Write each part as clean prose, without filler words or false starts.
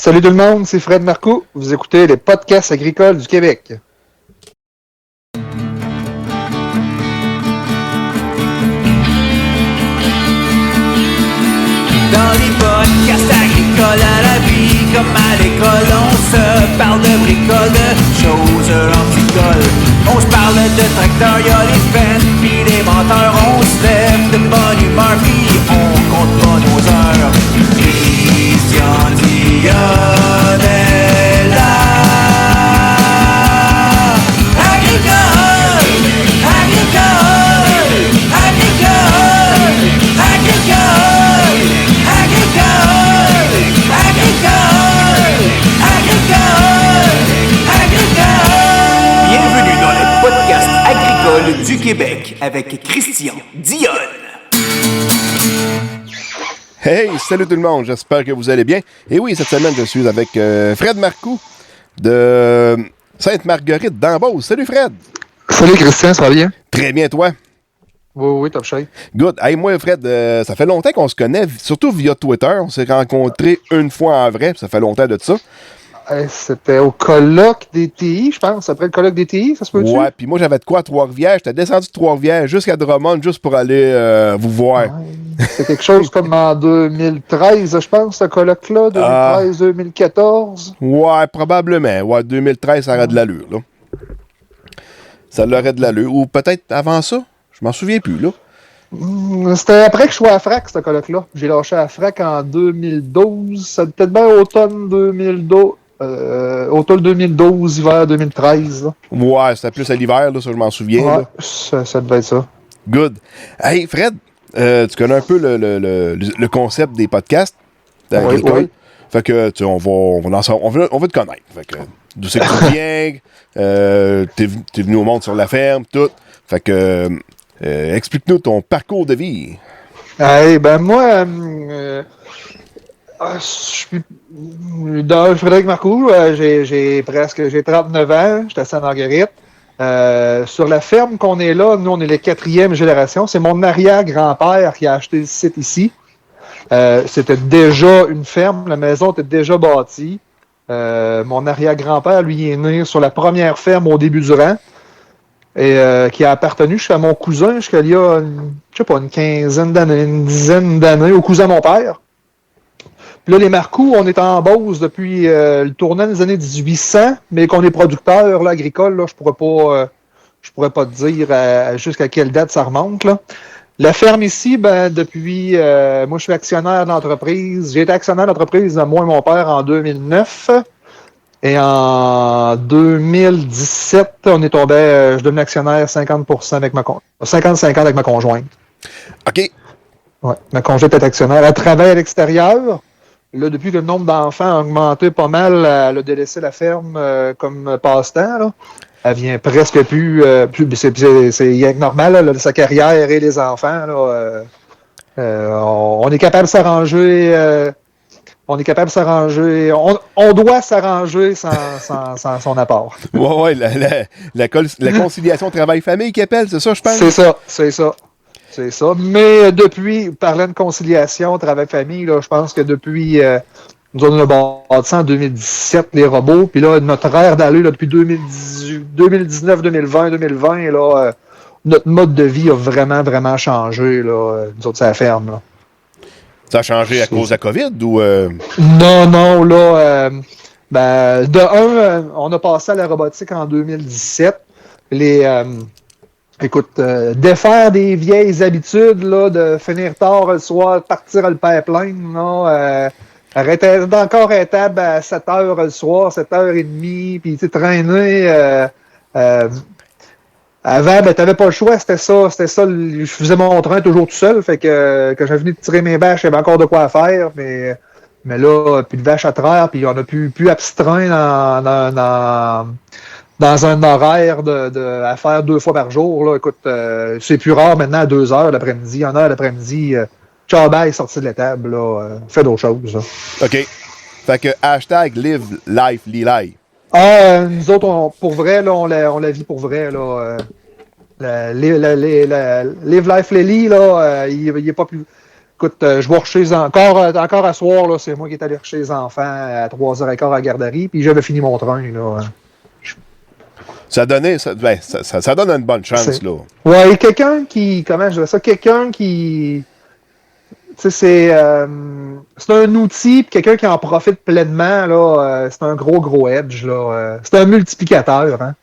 Salut tout le monde, c'est Fred Marcoux. Vous écoutez les podcasts agricoles du Québec. Dans les podcasts agricoles à la vie, comme à l'école, on se parle de bricoles, de choses anticoles. On se parle de tracteurs, y'a les fans, pis les menteurs. On se lève de bonne humeur, pis on compte pas nos heures. Christian Dionne est là. Agricole, agricole, agricole, agricole, agricole, agricole, agricole, agricole. Bienvenue dans le podcast agricole du Québec avec Christian Dionne. Hey, salut tout le monde, j'espère que vous allez bien. Et oui, cette semaine, je suis avec Fred Marcoux de Sainte-Marguerite d'Ambos. Salut Fred! Salut Christian, ça va bien? Très bien, toi? Oui, top shape. Good. Hey, moi, Fred, ça fait longtemps qu'on se connaît, surtout via Twitter. On s'est rencontrés une fois en vrai, ça fait longtemps de ça. C'était au colloque des TI, je pense, après le colloque des TI, ça se peut-tu? Ouais, puis moi, j'avais de quoi à Trois-Rivières. J'étais descendu de Trois-Rivières jusqu'à Drummond juste pour aller vous voir. Ouais. C'est quelque chose comme en 2013, je pense, ce colloque-là, 2013-2014. Ouais, probablement. Ouais, 2013, ça aurait de l'allure, là. Ça l'aurait de l'allure. Ou peut-être avant ça. Je m'en souviens plus, là. C'était après que je sois à Frac, ce colloque-là. J'ai lâché à Frac en 2012. Ça peut être bien automne 2012. Automne 2012, hiver 2013. Là. Ouais, c'était plus à l'hiver, là, ça, je m'en souviens. Ouais, Là. ça devait être ça. Good. Hey, Fred, tu connais un peu le concept des podcasts agricoles? Oui. Fait que, tu sais, on va te connaître. Fait que, d'où c'est que tu viens, t'es venu au monde sur la ferme, tout. Fait que, explique-nous ton parcours de vie. Hey, ben moi, je suis dans Frédéric Marcoux, j'ai 39 ans, j'étais à Sainte-Marguerite. Sur la ferme qu'on est là, nous on est les 4e génération. C'est mon arrière-grand-père qui a acheté le site ici. C'était déjà une ferme, la maison était déjà bâtie. Mon arrière-grand-père, lui, est né sur la première ferme au début du rang. Et qui a appartenu jusqu'à mon cousin, jusqu'à il y a, une quinzaine d'années, une dizaine d'années, au cousin de mon père. Puis là, les Marcoux, on est en Beauce depuis le tournant des années 1800, mais qu'on est producteur là, agricole, là, je pourrais pas te dire jusqu'à quelle date ça remonte. Là. La ferme ici, ben, depuis, moi je suis actionnaire d'entreprise. J'ai été actionnaire d'entreprise, moi et mon père, en 2009. Et en 2017, on est tombé, je devenais actionnaire 50% avec 50-50 avec ma conjointe. OK. Ouais, ma conjointe est actionnaire. Elle travaille à l'extérieur. Là, depuis que le nombre d'enfants a augmenté pas mal, elle a délaissé la ferme comme passe-temps. Là. Elle vient presque plus c'est normal, là, sa carrière et les enfants. Là, on est capable de s'arranger. On est capable de s'arranger. On doit s'arranger sans son apport. Ouais, la conciliation travail-famille qui appelle, c'est ça, je pense? C'est ça. Mais depuis, parlant de conciliation, travail-famille, là, je pense que depuis, nous on a bâti ça en 2017, les robots, puis là, notre ère d'aller là, depuis 2019, 2020, là, notre mode de vie a vraiment, vraiment changé, là, nous autres, ça ferme, là. Ça a changé à cause de la COVID ou... Non, là, on a passé à la robotique en 2017. Défaire des vieilles habitudes, là, de finir tard le soir, partir le pipeline, là, arrêter d'encore à table à 7h le soir, 7h30, puis traîner. Avant, ben, t'avais pas le choix, c'était ça. Je faisais mon train toujours tout seul, fait que quand j'ai venu de tirer mes bâches, j'avais encore de quoi faire, mais là, plus de vaches à traire, puis on a plus abstreint dans un horaire à faire 2 fois par jour. Là. Écoute, c'est plus rare maintenant à 2h l'après-midi, 1h l'après-midi. Ciao, bye, sorti de la table, là, fait d'autres choses. Là. OK. Fait que hashtag live life, Lili. Nous autres, pour vrai, là, on la vit pour vrai. Là, Live Life Lily, là, il est pas plus. écoute, je vais chez encore à soir, là, c'est moi qui est allé chez les enfants à 3h15 à la garderie, puis j'avais fini mon train, là. Ça donnait, ça donne une bonne chance, là. Ouais, quelqu'un qui, comment je dirais ça, quelqu'un qui, tu sais, c'est un outil, puis quelqu'un qui en profite pleinement, là, c'est un gros edge, là. C'est un multiplicateur, hein.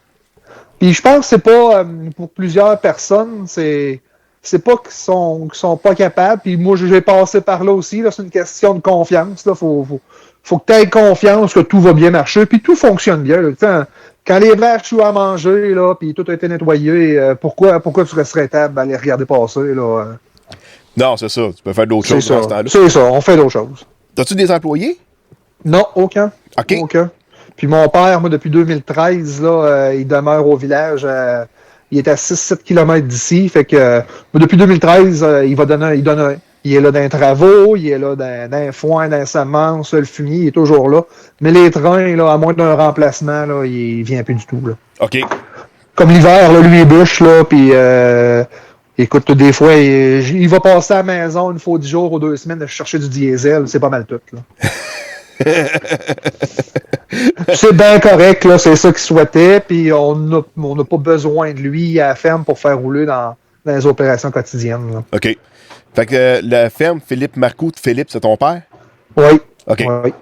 Puis je pense que c'est pas, pour plusieurs personnes, c'est pas qu'ils sont pas capables, puis moi j'ai passé par là aussi, là, c'est une question de confiance, là, faut que tu aies confiance que tout va bien marcher, puis tout fonctionne bien, là. Quand les vaches jouent à manger, là, puis tout a été nettoyé, pourquoi tu resterais table à les regarder passer, là? Non, c'est ça. Tu peux faire d'autres choses dans ce temps-là. C'est ça, on fait d'autres choses. T'as-tu des employés? Non, aucun. OK. Aucun. Puis mon père, moi, depuis 2013, là, il demeure au village. Il est à 6-7 km d'ici. Fait que moi, depuis 2013, il est là dans les travaux, il est là dans les foins, dans les semences, le fumier, il est toujours là. Mais les trains, là, à moins d'un remplacement, là, il vient plus du tout. Là. OK. Comme l'hiver, là, lui, il bûche, là, puis écoute, des fois, il va passer à la maison une fois 10 jours ou 2 semaines de chercher du diesel, c'est pas mal tout, là. C'est bien correct, là, c'est ça qu'il souhaitait, puis on n'a pas besoin de lui à la ferme pour faire rouler dans les opérations quotidiennes. Là. OK. Fait que la ferme Philippe Marcoux de Philippe, c'est ton père? Oui. OK. Oui.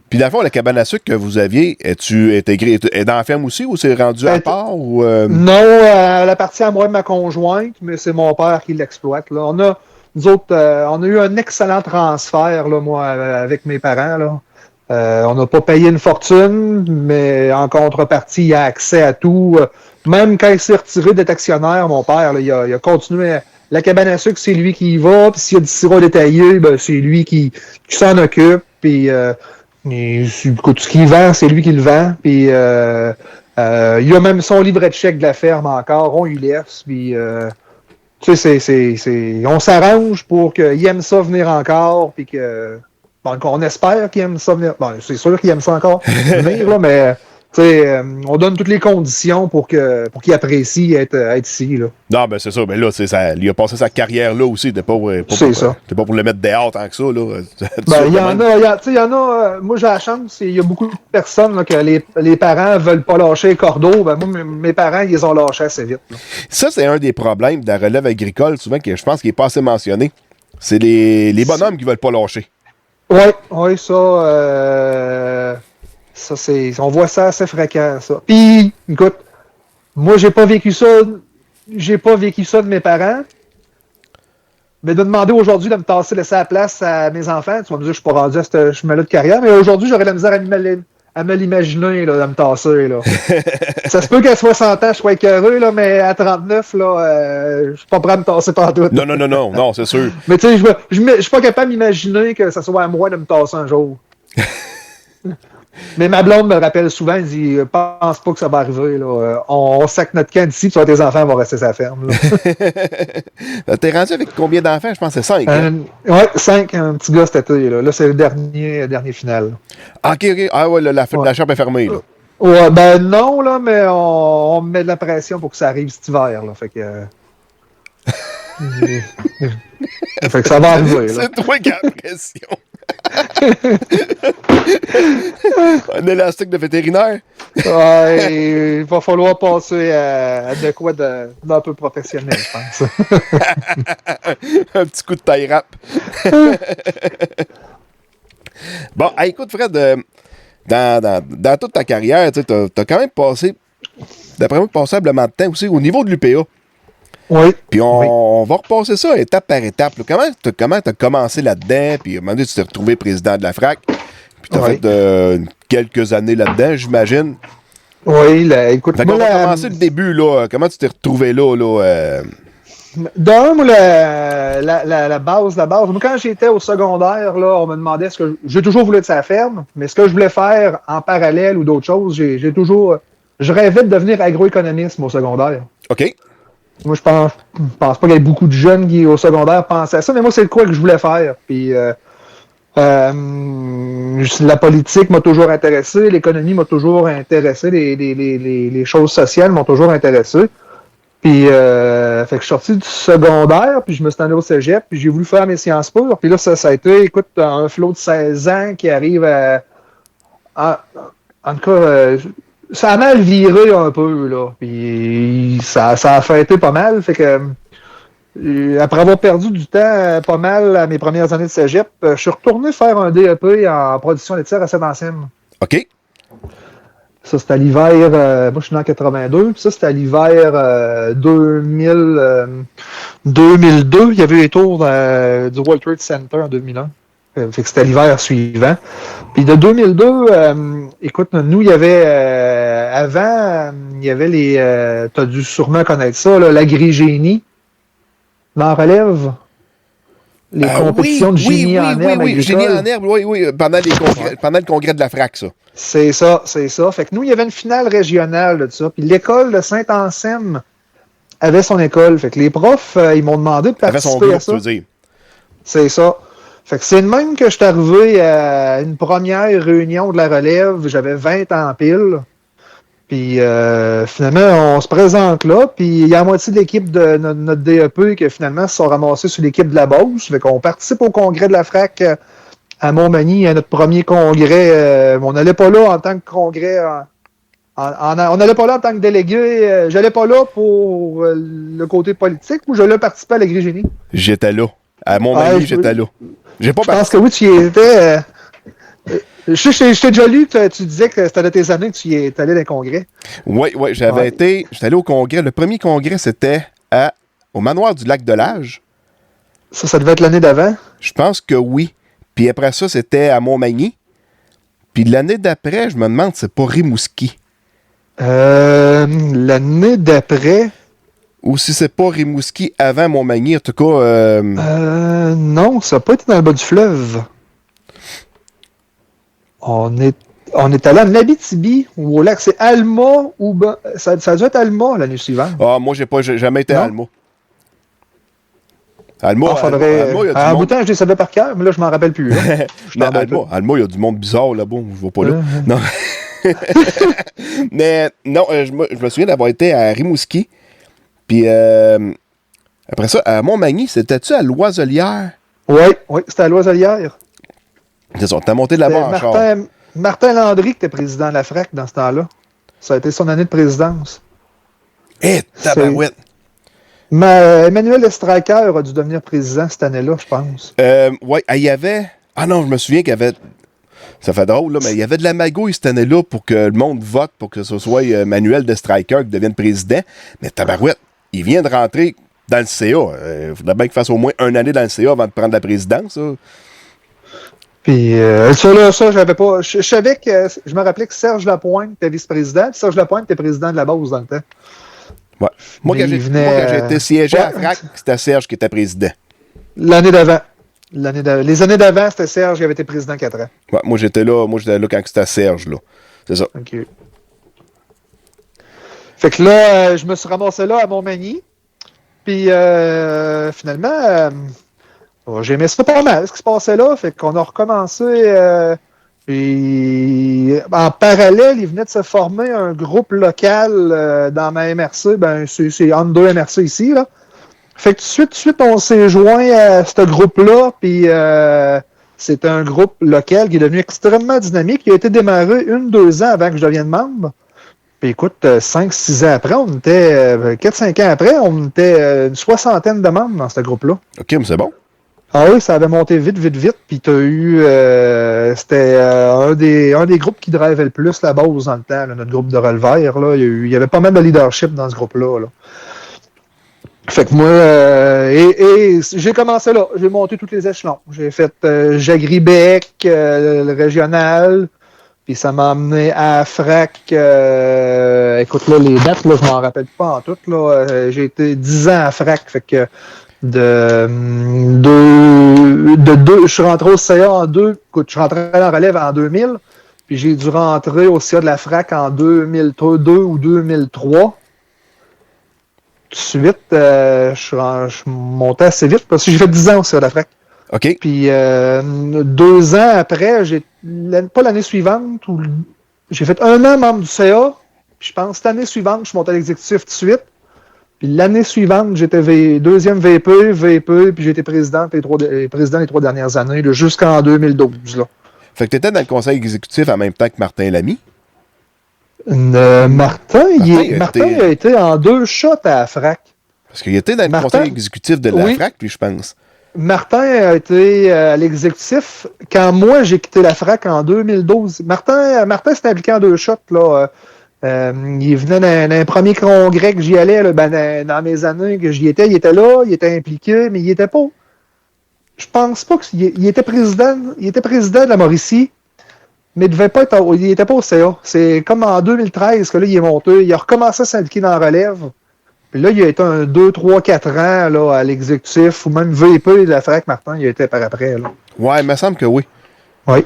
Puis dans le fond, la cabane à sucre que vous aviez, es-tu intégré, est dans la ferme aussi ou c'est rendu à part? Ou, Non, elle appartient à moi et ma conjointe, mais c'est mon père qui l'exploite. Là. Nous autres, on a eu un excellent transfert, là, moi, avec mes parents. Là. On n'a pas payé une fortune, mais en contrepartie, il a accès à tout. Même quand il s'est retiré d'être actionnaire, mon père, là, il a continué. La cabane à sucre, c'est lui qui y va. Puis s'il y a du sirop détaillé, ben, c'est lui qui s'en occupe. Puis écoute, ce qu'il vend, c'est lui qui le vend. Puis il a même son livret de chèque de la ferme encore. On lui laisse. Puis tu sais, on s'arrange pour qu'il aime ça venir encore. Puis que bon, on espère qu'il aime ça venir. Bon, c'est sûr qu'il aime ça encore venir, là, mais on donne toutes les conditions pour qu'il apprécie être ici. Là. Non, ben c'est ça. Ben là, il a passé sa carrière là aussi. T'es pas pour le mettre dehors tant que ça. Là. Ben, il y en a. Moi, j'ai la chance. Il y a beaucoup de personnes là, que les parents veulent pas lâcher les cordeaux. Ben, moi, mes parents, ils les ont lâchés assez vite. Là. Ça, c'est un des problèmes de la relève agricole, souvent, que je pense qu'il n'est pas assez mentionné. C'est les bonhommes qui veulent pas lâcher. Oui, ça. Ça, on voit ça assez fréquent, ça. Puis, écoute, moi, j'ai pas vécu ça de mes parents. Mais de demander aujourd'hui de me laisser la place à mes enfants, tu vas me dire que je suis pas rendu à ce chemin-là de carrière, mais aujourd'hui, j'aurais de la misère à me l'imaginer, là, de me tasser, là. Ça se peut qu'à 60 ans, je sois écœureux, là, mais à 39, là, je suis pas prêt à me tasser partout. Non, c'est sûr. Mais tu sais, je suis pas capable d'imaginer que ça soit à moi de me tasser un jour. Mais ma blonde me rappelle souvent, elle dit « Pense pas que ça va arriver. Là. On sac notre camp d'ici, puis tes enfants vont rester sa ferme. » T'es rendu avec combien d'enfants? Je pense que c'est 5. Oui, 5, un petit gars cet été. Là, c'est le dernier final. OK. Ah ouais, la chambre est fermée. Là. Ouais, ben non, là, mais on met de la pression pour que ça arrive cet hiver. Là, fait que... fait que ça va arriver. Là. C'est toi qui as la pression. Un élastique de vétérinaire. Ouais, il va falloir passer à de quoi d'un peu professionnel, je pense. Un petit coup de taille rap. Bon, écoute, Fred, dans toute ta carrière, tu as quand même passé, d'après moi, passablement de temps aussi au niveau de l'UPA. Oui. Puis on va repasser ça étape par étape. Là. Comment tu as commencé là-dedans? Puis à un moment donné, tu t'es retrouvé président de la FRAC. Puis tu as fait quelques années là-dedans, j'imagine. Oui, écoute. Fait qu'on va commencer le début. Là. Comment tu t'es retrouvé là? D'un, moi, la base. Moi, quand j'étais au secondaire, là, on me demandait ce que j'ai toujours voulu être sa ferme, mais ce que je voulais faire en parallèle ou d'autres choses, je rêvais de devenir agroéconomiste au secondaire. OK. Moi, je pense pas qu'il y ait beaucoup de jeunes qui, au secondaire, pensaient à ça, mais moi, c'est le quoi que je voulais faire. Puis, la politique m'a toujours intéressé, l'économie m'a toujours intéressé, les choses sociales m'ont toujours intéressé. Puis, fait que je suis sorti du secondaire, puis je me suis allé au cégep, puis j'ai voulu faire mes sciences pures. Puis là, ça a été, écoute, un flot de 16 ans qui arrive à... En tout cas, ça a mal viré un peu, là. Puis ça a fêté pas mal. Fait que, après avoir perdu du temps pas mal à mes premières années de cégep, je suis retourné faire un DEP en production laitière à Saint-Anselme. OK. Ça, c'était à l'hiver, moi je suis né en 82, puis ça, c'était à l'hiver 2002. Il y avait eu les tours du World Trade Center en 2001. Fait que c'était l'hiver suivant. Puis de 2002, écoute, nous, il y avait, avant, il y avait les, t'as dû sûrement connaître ça, là, l'agrigénie, dans relève. Les compétitions de génie en herbe agricole. Génie en herbe, oui, pendant le congrès de la FRAC, ça. C'est ça. Fait que nous, il y avait une finale régionale de ça. Puis l'école de Saint-Anselme avait son école. Fait que les profs, ils m'ont demandé de participer à ça. Tu veux dire. C'est ça. Fait que c'est de même que je suis arrivé à une première réunion de la relève. J'avais 20 ans pile. Puis finalement, on se présente là. Puis il y a la moitié de l'équipe de notre DEP qui finalement se sont ramassés sur l'équipe de la Beauce. Fait qu'on participe au congrès de la FRAC à Montmagny, à notre premier congrès. On n'allait pas là en tant que congrès. On n'allait pas là en tant que délégué. J'allais pas là pour le côté politique ou j'allais participer à l'agrégénie. J'étais là. À Montmagny, j'étais là. Je pense que oui, tu y étais. Je t'ai déjà lu, tu disais que c'était de tes années que tu y es allé dans les congrès. Oui, j'étais allé au congrès. Le premier congrès, c'était au manoir du Lac de l'Age. Ça devait être l'année d'avant? Je pense que oui. Puis après ça, c'était à Montmagny. Puis l'année d'après, je me demande, c'est pas Rimouski. L'année d'après... Ou si c'est pas Rimouski avant Montmagny, en tout cas... non, ça n'a pas été dans le bas du fleuve. On est allé en Abitibi ou au lac. C'est Alma ou... Ça a dû être Alma l'année suivante. Ah, moi, j'ai jamais été à Alma. Alma, en bout de temps, je les savais par cœur, mais là, je m'en rappelle plus. Alma, il y a du monde bizarre là-bas. Je ne vois pas là. Non. Mais non, je me souviens d'avoir été à Rimouski. Puis après ça, à Montmagny, c'était-tu à Loiselière? Oui, c'était à Loiselière. C'est ça, t'as monté de là-bas en char. Martin Landry qui était président de la FRAC dans ce temps-là. Ça a été son année de présidence. Tabarouette! Emmanuel Estraker a dû devenir président cette année-là, je pense. Oui, il y avait... Ah non, je me souviens qu'il y avait... Ça fait drôle, là, mais il y avait de la magouille cette année-là pour que le monde vote pour que ce soit Emmanuel Estraker qui devienne président. Mais tabarouette, il vient de rentrer dans le CA. Il faudrait bien qu'il fasse au moins une année dans le CA avant de prendre la présidence. Ça. Puis ça, j'avais pas... Je savais que... Je me rappelais que Serge Lapointe était vice-président. Serge Lapointe était président de la Beauce dans le temps. Ouais. Moi, quand j'ai été siégé à FRAC, c'était Serge qui était président. L'année d'avant. Les années d'avant, c'était Serge qui avait été président 4 ans. Ouais, moi, j'étais là quand c'était Serge, là. C'est ça. OK. Fait que là, je me suis ramassé là à Montmagny. Puis, finalement, j'aimais ça pas mal, ce qui se passait là. Fait qu'on a recommencé... Puis, en parallèle, il venait de se former un groupe local dans ma MRC. Ben, c'est entre deux MRC ici, là. Fait que tout de suite, on s'est joint à ce groupe-là. Puis, c'est un groupe local qui est devenu extrêmement dynamique. Il a été démarré 1-2 ans avant que je devienne membre. Puis, écoute, 5-6 ans après, on était... 4-5 ans après, on était une 60aine de membres dans ce groupe-là. OK, mais c'est bon. Ah oui, ça avait monté vite. Puis t'as eu... c'était un des groupes qui drivait le plus la base dans le temps, là, notre groupe de releveurs. Là. Il y avait pas mal de leadership dans ce groupe-là. Là. Fait que moi... et j'ai commencé là. J'ai monté tous les échelons. J'ai fait Jagribec, le régional. Puis ça m'a amené à FRAC. Écoute, là, les dates, là, je m'en rappelle pas en tout. Là. J'ai été 10 ans à FRAC. Fait que... De deux, je suis rentré au CA en 2. Écoute, je suis rentré en relève en 2000, puis j'ai dû rentrer au CA de la FRAC en 2002 ou 2003. Tout de suite, je suis monté assez vite parce que j'ai fait 10 ans au CA de la FRAC. OK. Puis 2 ans après, pas l'année suivante, j'ai fait 1 an membre du CA, puis je pense cette année suivante, je suis monté à l'exécutif tout de suite. Puis l'année suivante, j'étais deuxième VP, puis j'ai été président les 3 dernières années, là, jusqu'en 2012. Là. Fait que tu étais dans le conseil exécutif en même temps que Martin Lamy. Martin Martin a été en 2 shots à la FRAC. Parce qu'il était dans le conseil exécutif de la FRAC, puis je pense. Martin a été à l'exécutif quand moi j'ai quitté la FRAC en 2012. Martin s'est impliqué en 2 shots. Là. Il venait d'un premier congrès que j'y allais là, dans mes années que j'y étais. Il était là, il était impliqué, mais il était pas. Je pense pas qu'il était président. Il était président de la Mauricie. Mais il n'était pas au CA. C'est comme en 2013 que là, il est monté. Il a recommencé à s'impliquer dans la relève. Puis là, il a été un 2, 3, 4 ans là, à l'exécutif, ou même VP de la FRAC, Martin, il a été par après. Là. Ouais, il me semble que oui. Oui.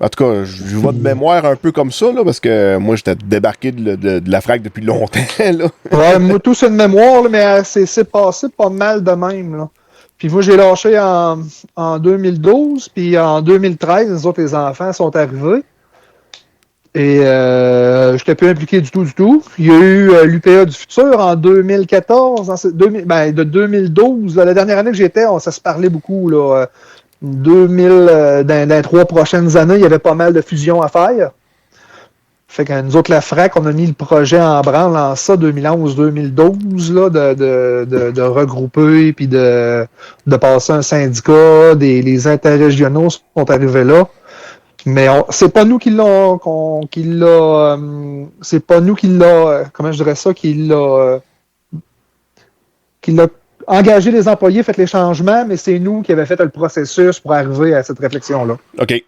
En tout cas, je vois de mémoire un peu comme ça, là, parce que moi, j'étais débarqué de la FRAC depuis longtemps. Là. Ouais, moi, tout c'est une mémoire, là, mais c'est passé pas mal de même. Là. Puis moi, j'ai lâché en 2012, puis en 2013, les autres, les enfants sont arrivés. Et je n'étais plus impliqué du tout. Il y a eu l'UPA du futur en 2014, de 2012. La dernière année que j'étais, ça se parlait beaucoup. Là, dans les 3 prochaines années, il y avait pas mal de fusions à faire. Fait que nous autres, la FRAC, on a mis le projet en branle en ça, 2011-2012, là, de regrouper puis de passer un syndicat. Les interrégionaux sont arrivés là. Mais c'est pas nous qui l'a. C'est pas nous qui l'a. Comment je dirais ça? Qui l'a engagé les employés, fait les changements, mais c'est nous qui avons fait le processus pour arriver à cette réflexion-là. OK.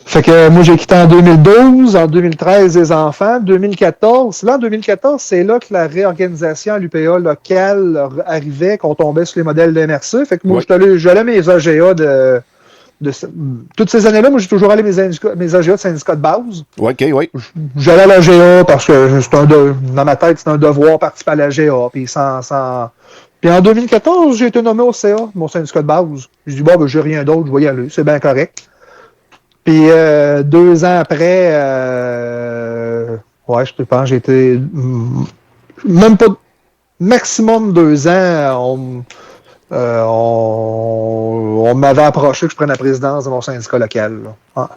Fait que moi, j'ai quitté en 2012, en 2013, les enfants, 2014. Là, en 2014, c'est là que la réorganisation à l'UPA locale arrivait, qu'on tombait sur les modèles de MRC. Fait que moi, j'allais mes AGA toutes ces années-là, moi, j'ai toujours allé mes AGA de syndicat de base. OK, oui. J'allais à l'AGA parce que dans ma tête, c'est un devoir de participer à l'AGA. Puis Puis en 2014, j'ai été nommé au CA, mon syndicat de base. J'ai dit, j'ai rien d'autre, je vais y aller, c'est bien correct. Puis 2 ans après, je pense j'ai été même pas maximum 2 ans, on m'avait approché que je prenne la présidence de mon syndicat local. Ah.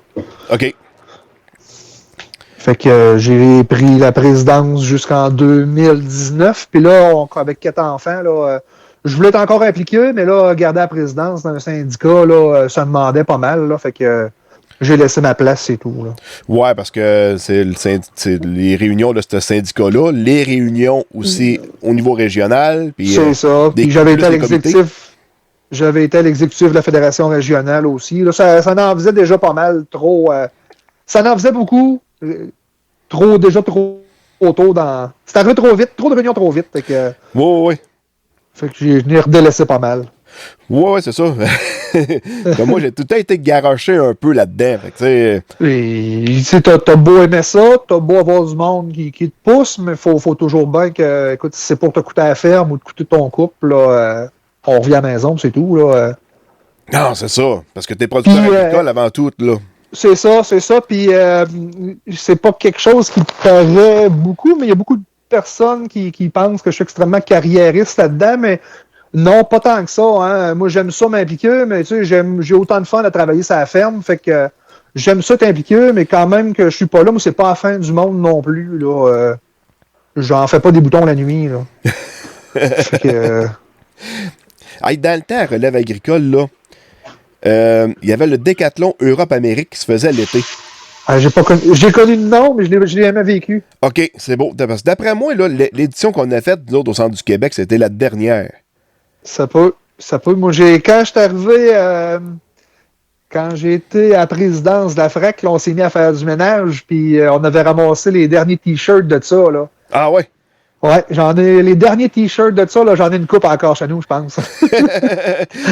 OK. Fait que j'ai pris la présidence jusqu'en 2019. Puis là, avec 4 enfants, là, je voulais être encore impliqué, mais là, garder la présidence dans un syndicat, là, ça demandait pas mal. Là, fait que j'ai laissé ma place, c'est tout. Là. Ouais, parce que c'est les réunions de ce syndicat-là, les réunions aussi au niveau régional. C'est ça. Puis j'avais été à l'exécutif. J'avais été à l'exécutif de la Fédération régionale aussi. Là, ça en faisait déjà pas mal, trop. Ça en faisait beaucoup. Trop tôt dans. C'est arrivé trop vite, trop de réunions trop vite. Fait que, ouais. Fait que j'ai redélaissé pas mal. Ouais, c'est ça. Moi, j'ai tout le temps été garoché un peu là-dedans. Fait que, t'as beau aimer ça, t'as beau avoir du monde qui te pousse, mais faut toujours bien que, écoute, si c'est pour te coûter à la ferme ou te coûter ton couple, là, on revient à la maison, c'est tout. Là. Non, c'est ça. Parce que t'es producteur agricole avant tout, là. C'est ça. Puis c'est pas quelque chose qui te paraît beaucoup, mais il y a beaucoup de personnes qui pensent que je suis extrêmement carriériste là-dedans, mais non, pas tant que ça. Hein. Moi, j'aime ça m'impliquer, mais tu sais, j'ai autant de fun à travailler sur la ferme, fait que j'aime ça t'impliquer, mais quand même que je suis pas là, moi, c'est pas la fin du monde non plus. Là. J'en fais pas des boutons la nuit. Là. Fait que, dans le temps, relève agricole, là, il y avait le Décathlon Europe-Amérique qui se faisait l'été. J'ai connu le nom, mais je l'ai jamais vécu. OK, c'est beau. Parce que d'après moi, là, l'édition qu'on a faite, nous autres, au Centre du Québec, c'était la dernière. Ça peut. Moi, quand je suis arrivé, quand j'ai été à la présidence de la FRAC, là, on s'est mis à faire du ménage, puis on avait ramassé les derniers t-shirts de ça. Là. Ah ouais? Ouais, j'en ai les derniers t-shirts de ça, là, j'en ai une coupe encore chez nous, je pense.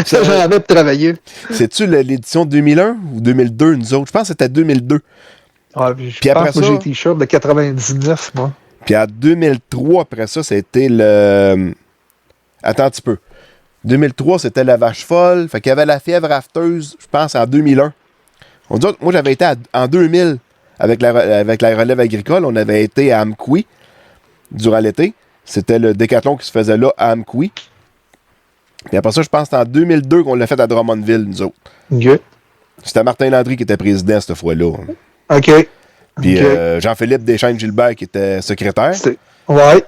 Ça, j'en avais pour travailler. C'est-tu l'édition 2001 ou 2002, nous autres? Je pense que c'était 2002. Ouais, puis après ça, j'ai les t-shirts de 99, moi. Puis en 2003, après ça, c'était le... Attends un petit peu. 2003, c'était la vache folle. Fait qu'il y avait la fièvre afteuse, je pense, en 2001. Moi, j'avais été en 2000 avec la relève agricole. On avait été à Amqui. durant l'été. C'était le décathlon qui se faisait là à Amqui. Puis après ça, je pense que c'est en 2002 qu'on l'a fait à Drummondville, nous autres. OK. C'était Martin Landry qui était président cette fois-là. OK. Puis OK. Jean-Philippe Deschaines-Gilbert qui était secrétaire. Ouais.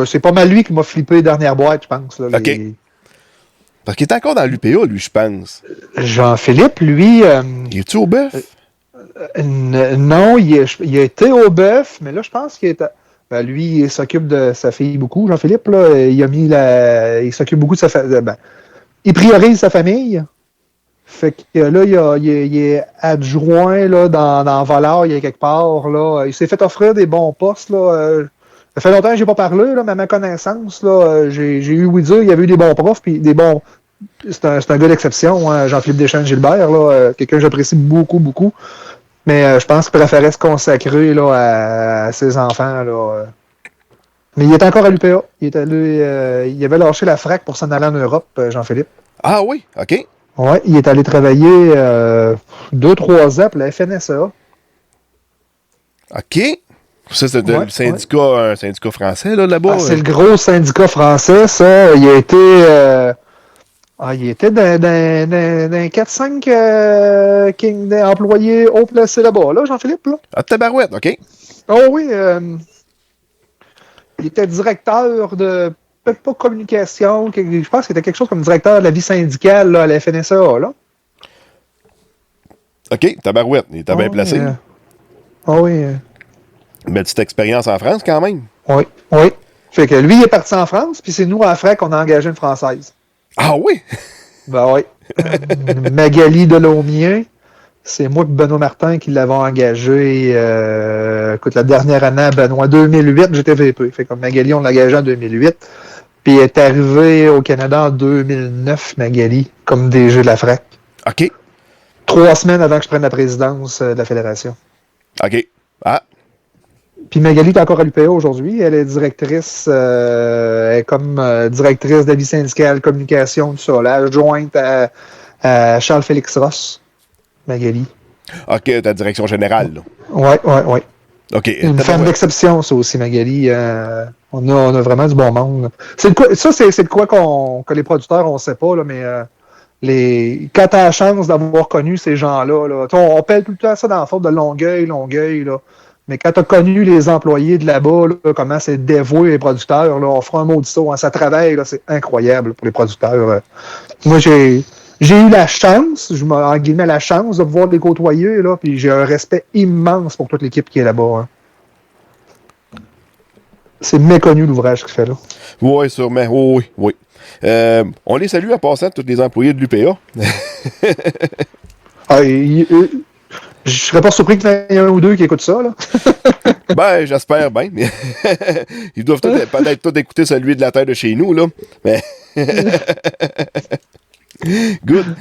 C'est pas mal lui qui m'a flippé les dernières boîtes, je pense. Là, OK. Parce qu'il était encore dans l'UPA, lui, je pense. Jean-Philippe, lui... Il est-tu au bœuf? Non, il a été au bœuf, mais là, je pense qu'il est... Ben, lui, il s'occupe de sa fille beaucoup, Jean-Philippe. Là, il s'occupe beaucoup de sa famille. Ben, il priorise sa famille. Fait que là, il est adjoint là, dans Volard, il est quelque part. Là. Il s'est fait offrir des bons postes. Là. Ça fait longtemps que je n'ai pas parlé, là, mais à ma connaissance, là, j'ai eu ouï dire il y avait eu des bons profs, puis des bons. C'est un gars d'exception, hein, Jean-Philippe Deschaines-Gilbert, là, quelqu'un que j'apprécie beaucoup. Mais je pense qu'il préférait se consacrer là, à ses enfants. Là. Mais il est encore à l'UPA. Il avait lâché la frac pour s'en aller en Europe, Jean-Philippe. Ah oui, OK. Ouais, il est allé travailler 2-3 ans pour la FNSA. OK. Ça, c'est le syndicat, un syndicat français, là-bas. C'est le gros syndicat français, ça. Il a été... il était dans 4-5 employés haut placés là-bas, là, Jean-Philippe, là. Ah, tabarouette, OK. Oh oui, il était directeur de, peut-être pas communication, je pense qu'il était quelque chose comme directeur de la vie syndicale là, à la FNSA, là. OK, tabarouette, il était bien placé. Oui. Une petite expérience en France, quand même. Oui. Fait que lui, il est parti en France, puis c'est nous, à FRAC, qu'on a engagé une Française. Ah oui? Ben oui. Magali Delaumier. C'est moi et Benoît Martin qui l'avons engagé. Écoute, la dernière année à Benoît, 2008, j'étais VP. Fait comme Magali, on l'a engagé en 2008. Puis elle est arrivée au Canada en 2009, Magali, comme DG de la FRAC. OK. 3 semaines avant que je prenne la présidence de la Fédération. OK. Ah. Puis Magali est encore à l'UPA aujourd'hui. Elle est directrice, elle est comme directrice d'avis syndical, communication, tout ça. Là, adjointe à Charles-Félix Ross, Magali. OK, ta direction générale, là. Ouais. OK. Une femme d'exception, ça aussi, Magali. On a vraiment du bon monde. C'est de quoi que les producteurs, on ne sait pas, là, mais quand tu as la chance d'avoir connu ces gens-là, là, on pèle tout le temps ça dans la faute de Longueuil, là. Mais quand tu as connu les employés de là-bas, là, comment c'est dévoué les producteurs, là, on fera un mot de ça, hein, ça travaille, là, c'est incroyable pour les producteurs. Moi, j'ai eu la chance, en guillemets, la chance de pouvoir les côtoyer, là, puis j'ai un respect immense pour toute l'équipe qui est là-bas. Hein. C'est méconnu l'ouvrage qu'il fait là. Oui, sûrement. Oui. On les salue en passant, tous les employés de l'UPA. Je serais pas surpris qu'il y en ait un ou deux qui écoutent ça, là. Ben, j'espère bien. Ils doivent peut-être tous écouter celui de la terre de chez nous, là. Mais... Good.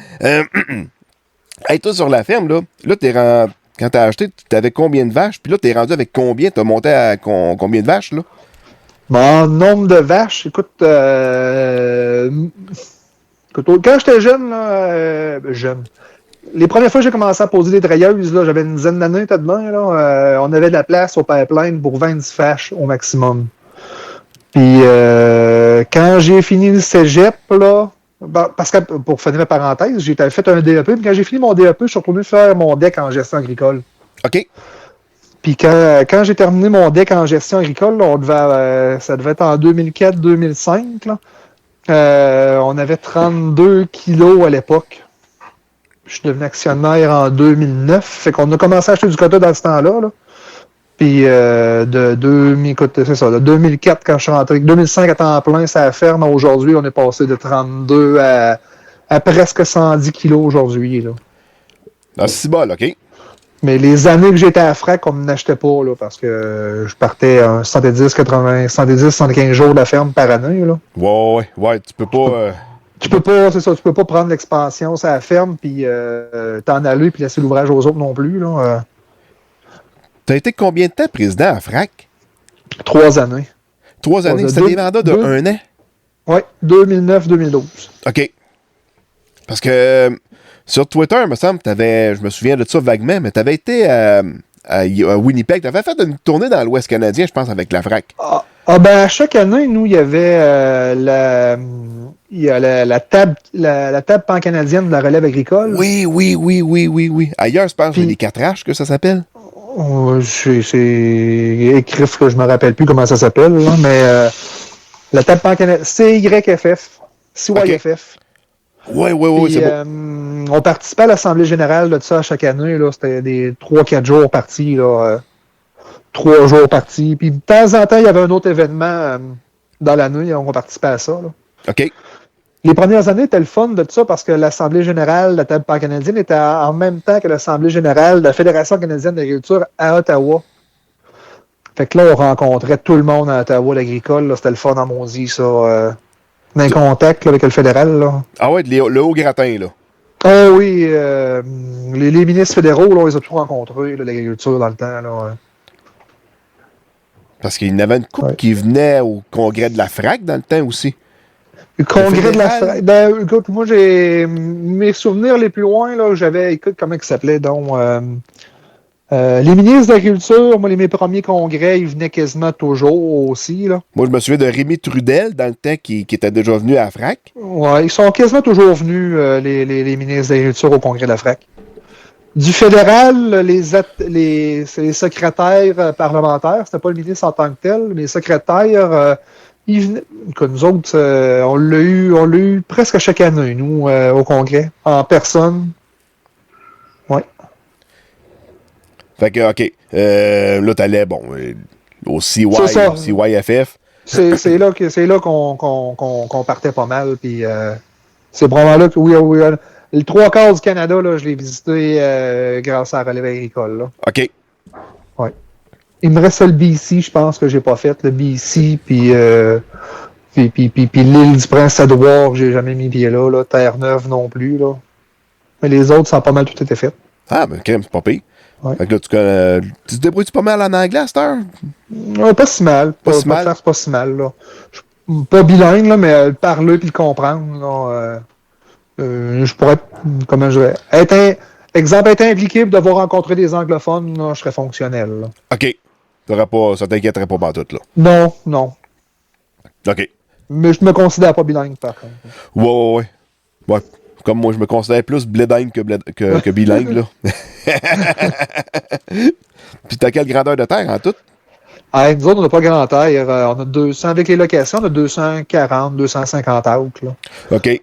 Hey, toi, sur la ferme, là quand t'as acheté, t'avais combien de vaches? Puis là, t'es rendu avec combien? T'as monté à combien de vaches, là? Mon nombre de vaches, écoute, quand j'étais jeune, là, les premières fois que j'ai commencé à poser des treilleuses, là, j'avais une dizaine d'années, t'as de main, là, on avait de la place au pipeline pour 20 vaches au maximum. Puis quand j'ai fini le cégep, là, parce que pour finir ma parenthèse, j'ai fait un DEP, puis quand j'ai fini mon DEP, je suis retourné faire mon DEC en gestion agricole. OK. Puis quand j'ai terminé mon DEC en gestion agricole, là, ça devait être en 2004-2005, là, on avait 32 kilos à l'époque. Je suis devenu actionnaire en 2009. Fait qu'on a commencé à acheter du quota dans ce temps-là. Là. Puis de 2004 quand je suis rentré, 2005 à temps plein, ça a ferme. Aujourd'hui, on est passé de 32 à presque 110 kilos aujourd'hui. Là. Ah, c'est bon, OK. Mais les années que j'étais à FRAC, on ne m'achetait pas là, parce que je partais 110-75 jours de la ferme par année. Là. Ouais, tu peux pas... Tu peux pas prendre l'expansion, ça la ferme, puis t'en aller, puis laisser l'ouvrage aux autres non plus. Là. T'as été combien de temps président à FRAC? 3 années. 3 années? C'était des mandats de 1 an? Oui, 2009-2012. OK. Parce que sur Twitter, il me semble, je me souviens de ça vaguement, mais t'avais été à Winnipeg. Tu avais fait une tournée dans l'Ouest canadien, je pense, avec la FRAC. Ben, chaque année, nous, il y avait la table pan-canadienne de la relève agricole. Oui. Ailleurs, je pense, Puis, les 4H que ça s'appelle. C'est écrit, je me rappelle plus comment ça s'appelle, là, mais la table pan-canadienne, CYFF. CYFF. Oui, c'est bon. On participait à l'Assemblée générale de ça chaque année. Là, c'était des 3-4 jours partis. 3 jours partis. Puis de temps en temps, il y avait un autre événement dans l'année. On participait à ça. Là. OK. Les premières années étaient le fun de ça parce que l'Assemblée générale de la table pan-canadienne était en même temps que l'Assemblée générale de la Fédération canadienne d'agriculture à Ottawa. Fait que là, on rencontrait tout le monde à Ottawa, l'agricole. C'était le fun en maudit, ça. D'un contact là, avec le fédéral. Là. Ah ouais, le haut gratin, là. Ah oui, les ministres fédéraux, là, on les a tous rencontrés, là, l'agriculture dans le temps. Là. Parce qu'il y en avait une couple qui venait au congrès de la FRAC dans le temps aussi. Le congrès de la FRAC. Ben, écoute, moi, j'ai mes souvenirs les plus loin, là, j'avais, écoute, comment il s'appelait, donc, les ministres d'agriculture, moi, mes premiers congrès, ils venaient quasiment toujours aussi, là. Moi, je me souviens de Rémi Trudel, dans le temps, qui était déjà venu à la FRAC. Ouais, ils sont quasiment toujours venus, les ministres d'agriculture au congrès de la FRAC. Du fédéral, c'est les secrétaires parlementaires, c'était pas le ministre en tant que tel, mais les secrétaires, ils venaient, comme nous autres, on l'a eu presque chaque année, nous, au congrès, en personne. Ouais. Fait que, OK. Là, t'allais, bon, au CYFF. C'est là qu'on partait pas mal. Puis c'est probablement là que, oui, le 3/4 du Canada, là, je l'ai visité grâce à la relève agricole. Là. OK. Ouais. Il me reste le BC, je pense que j'ai pas fait. Le BC, puis l'île du Prince-Édouard, j'ai jamais mis pied là. Terre-Neuve non plus. Là. Mais les autres, ça a pas mal tout été fait. Ah, ben, crème, c'est pas pire. Ouais. Fait que là, tu te débrouilles pas mal en anglais à cette heure? Pas si mal. Pas si mal. Là. Pas bilingue, là, mais le parler puis le comprendre. Là, je pourrais, comment je dirais, être impliqué et devoir rencontrer des anglophones, là, je serais fonctionnel. Là. OK. Ça t'inquiéterait pas tout, là. Non. OK. Mais je me considère pas bilingue, par contre. Ouais. Comme moi, je me considère plus blédingue que bilingue, là. Puis t'as quelle grandeur de terre en tout? Nous autres, on n'a pas grand terre. On a 200, avec les locations, on a 240, 250 acres. Là. OK.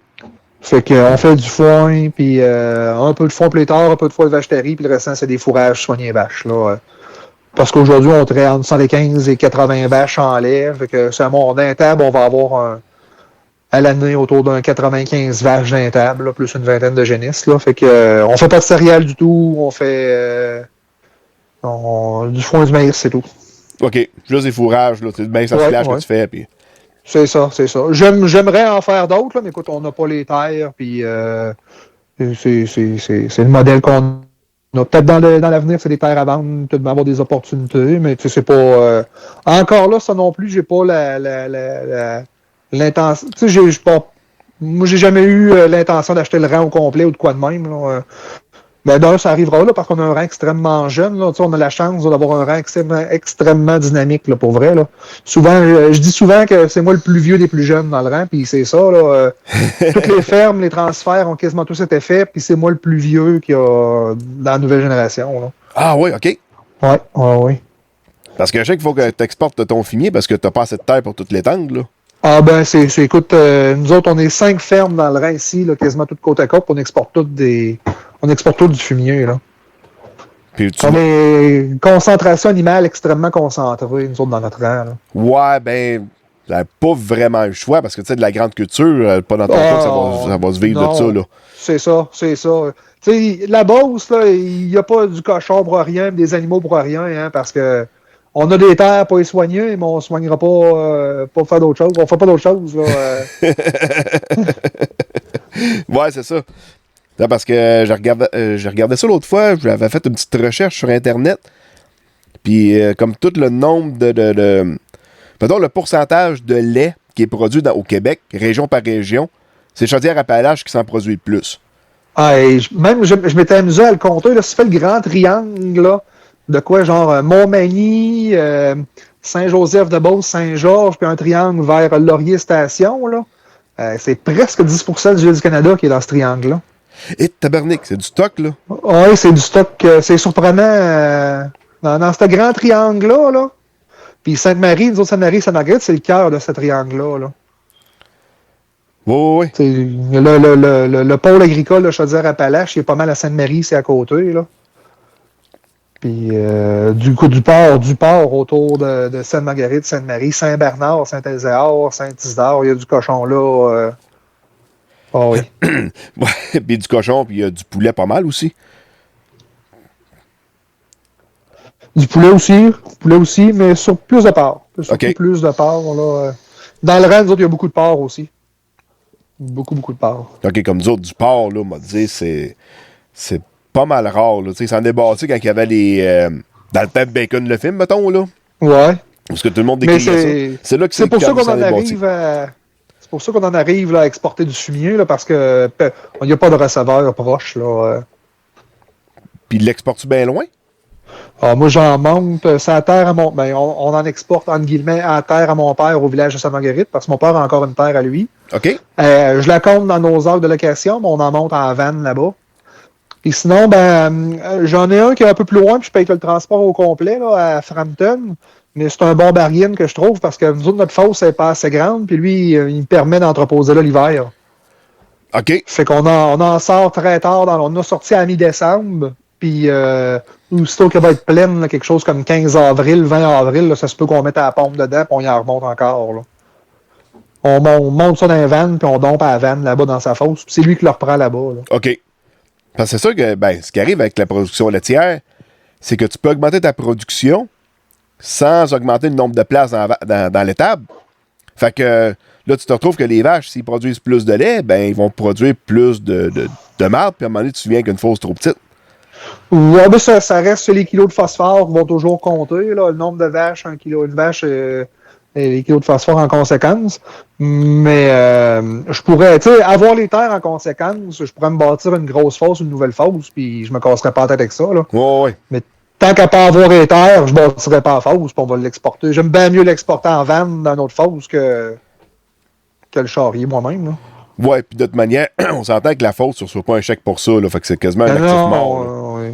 Fait qu'on fait du foin, puis un peu de foin pléthore, un peu de foin de vache-terrie, puis le restant, c'est des fourrages soignés vaches. Là. Parce qu'aujourd'hui, on traite entre 115 et 80 vaches en lait. Fait que c'est d'un table, on va avoir à l'année autour d'un 95 vaches d'un table, là, plus une vingtaine de génisses. Là. Fait que on fait pas de céréales du tout, on fait du foin du maïs, c'est tout. OK. Juste des fourrages, là. C'est du maïs à filage que tu fais, puis... C'est ça. J'aimerais en faire d'autres, là, mais écoute, on n'a pas les terres, puis c'est le modèle qu'on a. Peut-être dans l'avenir, c'est des terres à vendre, peut-être avoir des opportunités, mais c'est pas... encore là, ça non plus, j'ai pas l'intention... Tu sais, moi, j'ai jamais eu l'intention d'acheter le rang au complet ou de quoi de même, là. Mais d'ailleurs, ça arrivera là parce qu'on a un rang extrêmement jeune. Là. On a la chance d'avoir un rang extrêmement dynamique, là, pour vrai. Là. Souvent, je dis souvent que c'est moi le plus vieux des plus jeunes dans le rang, puis c'est ça. Là, toutes les fermes, les transferts ont quasiment tous été faits, puis c'est moi le plus vieux qu'il y a dans la nouvelle génération. Là. Ah oui, OK. Oui. Parce que je sais qu'il faut que tu exportes ton fumier parce que tu n'as pas assez de terre pour toutes les tangles. Là. Ah ben, écoute, nous autres, on est 5 fermes dans le rang ici, là, quasiment toutes côte à côte, on exporte tout du fumier, là. Puis on est une concentration animale extrêmement concentrée, nous autres, dans notre rang, là. Ouais, ben, t'as pas vraiment le choix, parce que, tu sais, de la grande culture, pas dans ton cas, ça va se vivre non, de ça, là. C'est ça. Tu sais, la Beauce, là, il n'y a pas du cochon pour rien, des animaux pour rien, hein, parce que on a des terres pour les soigner, mais on ne soignera pas pour faire d'autres choses. On ne fait pas d'autres choses, là. Ouais, c'est ça. Là, parce que je regardais ça l'autre fois, j'avais fait une petite recherche sur Internet, puis comme tout le nombre pardon, le pourcentage de lait qui est produit au Québec, région par région, c'est Chaudière-Appalaches qui s'en produit le plus. Je m'étais amusé à le compter, là, si tu fais le grand triangle, là, de quoi, genre Montmagny, Saint-Joseph-de-Beauce, Saint-Georges, puis un triangle vers Laurier Station, là. C'est presque 10% du GD-Canada qui est dans ce triangle-là. Et tabarnak, c'est du stock, là. Oui, c'est du stock. C'est surprenant dans ce grand triangle-là. Là. Puis Sainte-Marie, nous autres, Sainte-Marie, Sainte-Marguerite, c'est le cœur de ce triangle-là. Là. Oui. Le pôle agricole de Chaudière-Appalaches, il est pas mal à Sainte-Marie, c'est à côté. Là. Puis du port autour de Sainte-Marguerite, Sainte-Marie, Saint-Bernard, Saint-Ézéard, Saint-Isidore, il y a du cochon là. Oh oui. Ouais, puis du cochon, puis il y a du poulet pas mal aussi. Du poulet aussi, mais sur plus de porc. Surtout plus de porc. Là. Dans le rang, nous autres, il y a beaucoup de porc aussi. Beaucoup de porc. OK, comme nous autres, du porc, là, on m'a dit, c'est pas mal rare, là. Tu sais, ça en est bâti quand il y avait les... dans le temps de Bacon, le film, mettons, là. Ouais. Parce que tout le monde décrivait ça. C'est là que c'est pour ça qu'on en arrive à... C'est pour ça qu'on en arrive là, à exporter du fumier, là, parce que il n'y a pas de receveur proche. Là. Puis l'exportes-tu bien loin? Ah, moi, j'en monte. C'est à terre à mon... Ben, on en exporte, entre guillemets, à terre à mon père au village de Sainte-Marguerite, parce que mon père a encore une terre à lui. OK. Je la compte dans nos heures de location, mais on en monte en van là-bas. Puis sinon, j'en ai un qui est un peu plus loin, puis je paye le transport au complet là, à Frampton. Mais c'est un bon bargain que je trouve parce que nous autres, notre fosse n'est pas assez grande, puis lui, il me permet d'entreposer là l'hiver. OK. Fait qu'on en sort très tard. On a sorti à mi-décembre, puis aussitôt qu'elle va être pleine, là, quelque chose comme 15 avril, 20 avril, là, ça se peut qu'on mette à la pompe dedans, puis on y en remonte encore. Là. On monte ça dans un van, puis on dompe à la van là-bas dans sa fosse, puis c'est lui qui le reprend là-bas. Là. OK. Parce que c'est sûr que ce qui arrive avec la production laitière, c'est que tu peux augmenter ta production sans augmenter le nombre de places dans l'étable. Fait que là, tu te retrouves que les vaches, s'ils produisent plus de lait, ils vont produire plus de marde, puis à un moment donné, tu te souviens qu'une fosse trop petite. Ouais, mais ça reste les kilos de phosphore qui vont toujours compter. Là, le nombre de vaches, une vache, les kilos de phosphore en conséquence. Mais je pourrais, tu sais, avoir les terres en conséquence, je pourrais me bâtir une grosse fosse, une nouvelle fosse, puis je me casserais pas la tête avec ça. Là. Ouais. Mais tant qu'à pas avoir les terres, je ne bâtirais pas la fosse, puis on va l'exporter. J'aime bien mieux l'exporter en van dans une autre fosse que le charrier moi-même. Là. Ouais, puis de toute manière, on s'entend que la fosse, tu ne reçois pas un chèque pour ça, là, fait que c'est quasiment un actif mort. Ouais.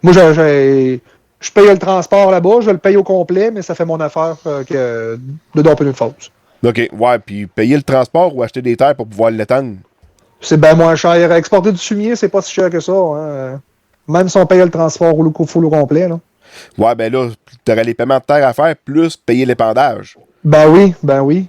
Moi, je paye le transport là-bas, je le paye au complet, mais ça fait mon affaire que de domper une fosse. OK, ouais, puis payer le transport ou acheter des terres pour pouvoir l'étendre? C'est bien moins cher. Exporter du fumier, c'est pas si cher que ça. Hein. Même si on paye le transport au full au complet. Là. Ouais, là, tu aurais les paiements de terre à faire, plus payer l'épandage. Ben oui.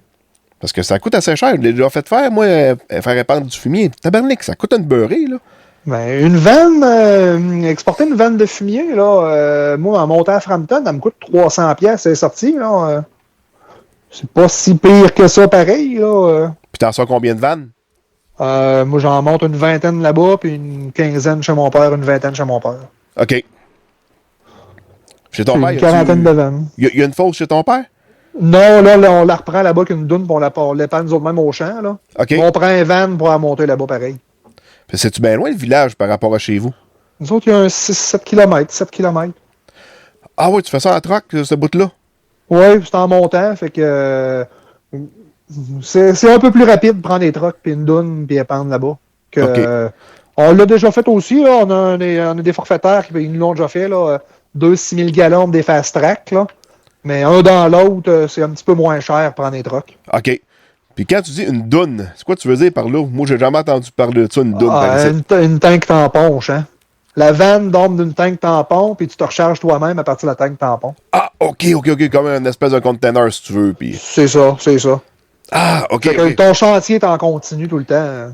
Parce que ça coûte assez cher. Je l'ai déjà fait faire, moi, faire épandre du fumier. Tabarnak, ça coûte une beurrée, là. Ben, une vanne, exporter une vanne de fumier, là, moi, en montant à Frampton, elle me coûte 300$, c'est sorti, là. C'est pas si pire que ça, pareil, là. Puis t'en sors combien de vannes? Moi, j'en monte une vingtaine là-bas, puis une quinzaine chez mon père, une vingtaine chez mon père. OK. Chez ton père, une quarantaine de vannes. Il y a une fosse chez ton père? Non, là, on la reprend là-bas qu'une doune, puis on l'épande nous autres même au champ, là. OK. On prend un van pour la monter là-bas, pareil. C'est-tu bien loin le village par rapport à chez vous? Nous autres, il y a un 7 km. Ah oui, tu fais ça en troc, ce bout-là? Oui, c'est en montant, fait que c'est un peu plus rapide de prendre des trucks, puis une doune, puis épandre là-bas. Que, on l'a déjà fait aussi, là. On a des forfaitaires qui nous l'ont déjà fait, là. 2-6 000 gallons des fast track, là. Mais un dans l'autre, c'est un petit peu moins cher de prendre des trucks. OK. Puis quand tu dis une doune, c'est quoi tu veux dire par là? Moi, j'ai jamais entendu parler de ça, une doune. Une tank tampon, hein. La vanne dorme d'une tank tampon, puis tu te recharges toi-même à partir de la tank tampon. Ah, OK. Comme une espèce de container, si tu veux. Puis... C'est ça. Ah, OK. Fait que ton chantier est en continu tout le temps.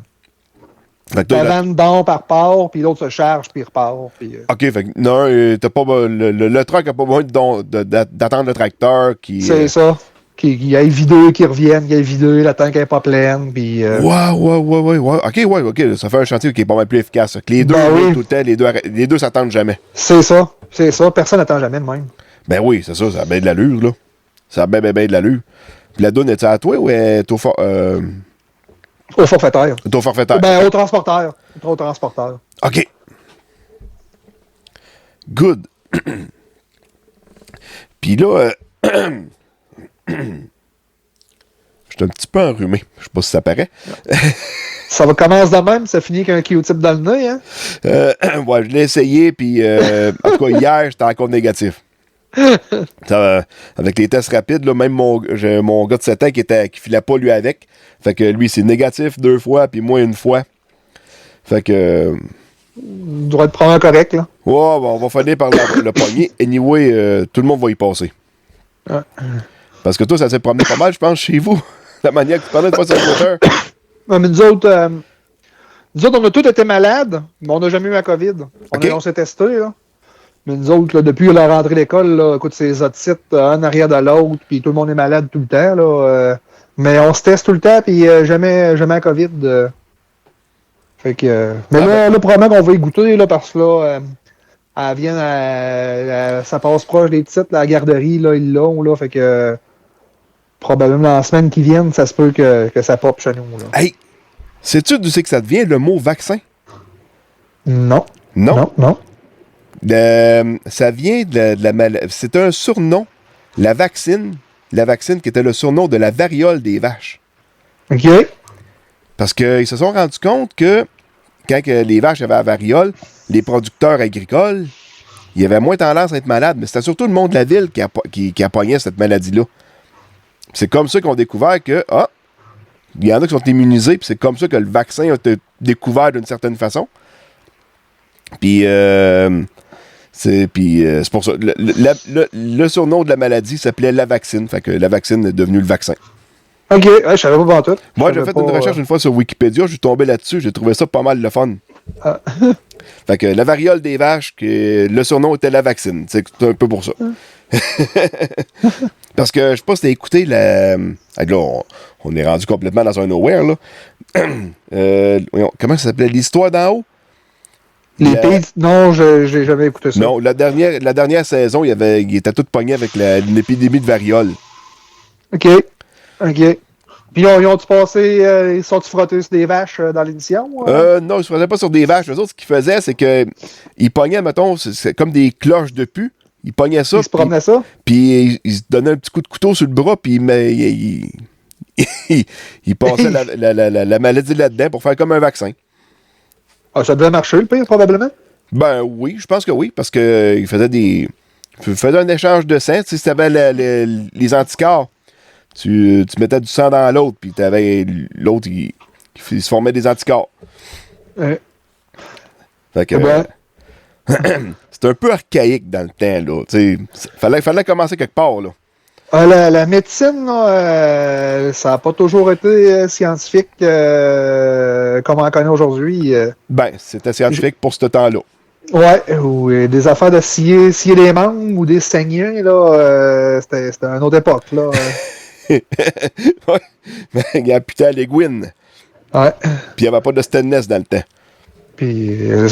La vanne dort par part, puis l'autre se charge, puis il repart. Puis, OK, fait que non, t'as pas, le truck n'a pas besoin d'attendre le tracteur qui... C'est ça. Qu'il aille vider, qu'il revienne, qu'il aille vider, la tank n'est pas pleine, puis... Ouais. OK, ça fait un chantier qui est pas mal plus efficace. Que les deux, tout le temps, les deux s'attendent jamais. C'est ça. Personne n'attend jamais de même. Ben oui, c'est ça a bien de l'allure, là. Ça a bien de l'allure. Puis la donne, est-tu à toi ou est-tu au forfaitaire. Au forfaitaire. Ben, au transporteur. Au transporteur. OK. Good. Puis là, je suis un petit peu enrhumé. Je sais pas si ça paraît. Ça va commencer de même, ça finit avec un Q-tip dans le nez, hein? Ouais, je l'ai essayé, puis en tout cas, hier, j'étais encore négatif. Avec les tests rapides, là, même j'ai mon gars de 7 ans qui filait pas lui avec. Fait que lui, c'est négatif 2 fois, puis moi, 1 fois. Fait que... Il doit être probablement correct, là. Ouais, on va finir par le poignet. Anyway, tout le monde va y passer. Ouais. Parce que toi, ça s'est promené pas mal, je pense, chez vous. La manière que tu parlais de fois sur Twitter. Ouais, mais nous autres, on a tous été malades, mais on n'a jamais eu la COVID. On s'est testés, là. Mais nous autres, là, depuis la rentrée d'école, là, écoute, c'est les otites, un arrière de l'autre, puis tout le monde est malade tout le temps, là. Mais on se teste tout le temps, puis jamais la COVID. Fait que... mais là, probablement qu'on va y goûter, là, parce que là, elle vient, ça passe proche des petites, la garderie, là, ils l'ont, là. Fait que probablement dans la semaine qui vient, ça se peut que ça pop chez nous, là. Hey! Sais-tu d'où c'est que ça devient, le mot vaccin? Non. Non? Non. Ça vient de la maladie. C'est un surnom. La vaccine qui était le surnom de la variole des vaches. OK. Parce qu'ils se sont rendus compte que quand les vaches avaient la variole, les producteurs agricoles, il y avait moins tendance à être malades. Mais c'était surtout le monde de la ville qui appognait cette maladie-là. C'est comme ça qu'on a découvert que, il y en a qui sont immunisés, puis c'est comme ça que le vaccin a été découvert d'une certaine façon. Puis, c'est pour ça. Le surnom de la maladie s'appelait la vaccine. Fait que la vaccine est devenue le vaccin. OK, je savais pas pour tout. Moi, j'ai fait une recherche une fois sur Wikipédia, je suis tombé là-dessus, j'ai trouvé ça pas mal le fun. Ah. Fait que la variole des vaches, le surnom était la vaccine. C'est un peu pour ça. Parce que je sais pas si t'as écouté là, on est rendu complètement dans un nowhere, là. Comment ça s'appelait? L'histoire d'en haut? Les pays... Non, j'ai jamais écouté ça. Non, la dernière saison, il était tout pogné avec une épidémie de variole. OK. Puis ils ont-tu passé... ils sont-tu frottés sur des vaches dans l'émission? Non, ils se faisaient pas sur des vaches. Eux autres, ce qu'ils faisaient, c'est qu'ils pognaient, mettons, c'est comme des cloches de pu. Ils pognaient ça. Ils se promenaient ça? Puis ils se donnaient un petit coup de couteau sur le bras, puis ils passaient la maladie là-dedans pour faire comme un vaccin. Ah, ça devait marcher, le pire, probablement? Ben oui, je pense que oui, parce qu'ils faisaient un échange de sang. Tu sais, si t'avais les anticorps, tu mettais du sang dans l'autre, puis t'avais l'autre, il se formait des anticorps. Fait que... c'est un peu archaïque dans le temps, là. Tu sais, fallait commencer quelque part, là. La médecine, là, ça n'a pas toujours été scientifique comme on en connaît aujourd'hui. Ben, c'était scientifique pour ce temps-là. Ouais, ou des affaires de scier des membres ou des saignées, là, c'était une autre époque, là. Ouais, mais il y a putain à l'aiguine. Ouais. Puis il n'y avait pas de stainless dans le temps. Puis, moi,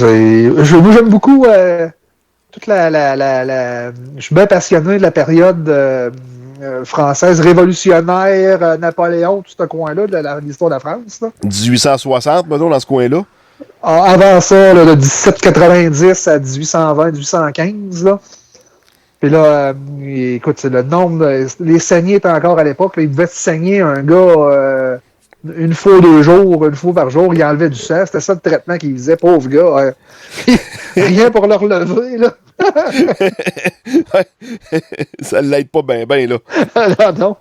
j'aime beaucoup toute je suis bien passionné de la période française révolutionnaire, Napoléon, tout ce coin-là, de l'histoire de la France. Là. 1860, mettons, dans ce coin-là. Avant ça, là, de 1790 à 1820, 1815, là. Puis là, écoute, c'est le nombre, les saignées étaient encore à l'époque, là, il devait saigner un gars une fois 2 jours, une fois par jour, il enlevait du sang. C'était ça le traitement qu'il faisait, pauvre gars. Rien pour le relever, là. Ça l'aide pas bien, là. Non.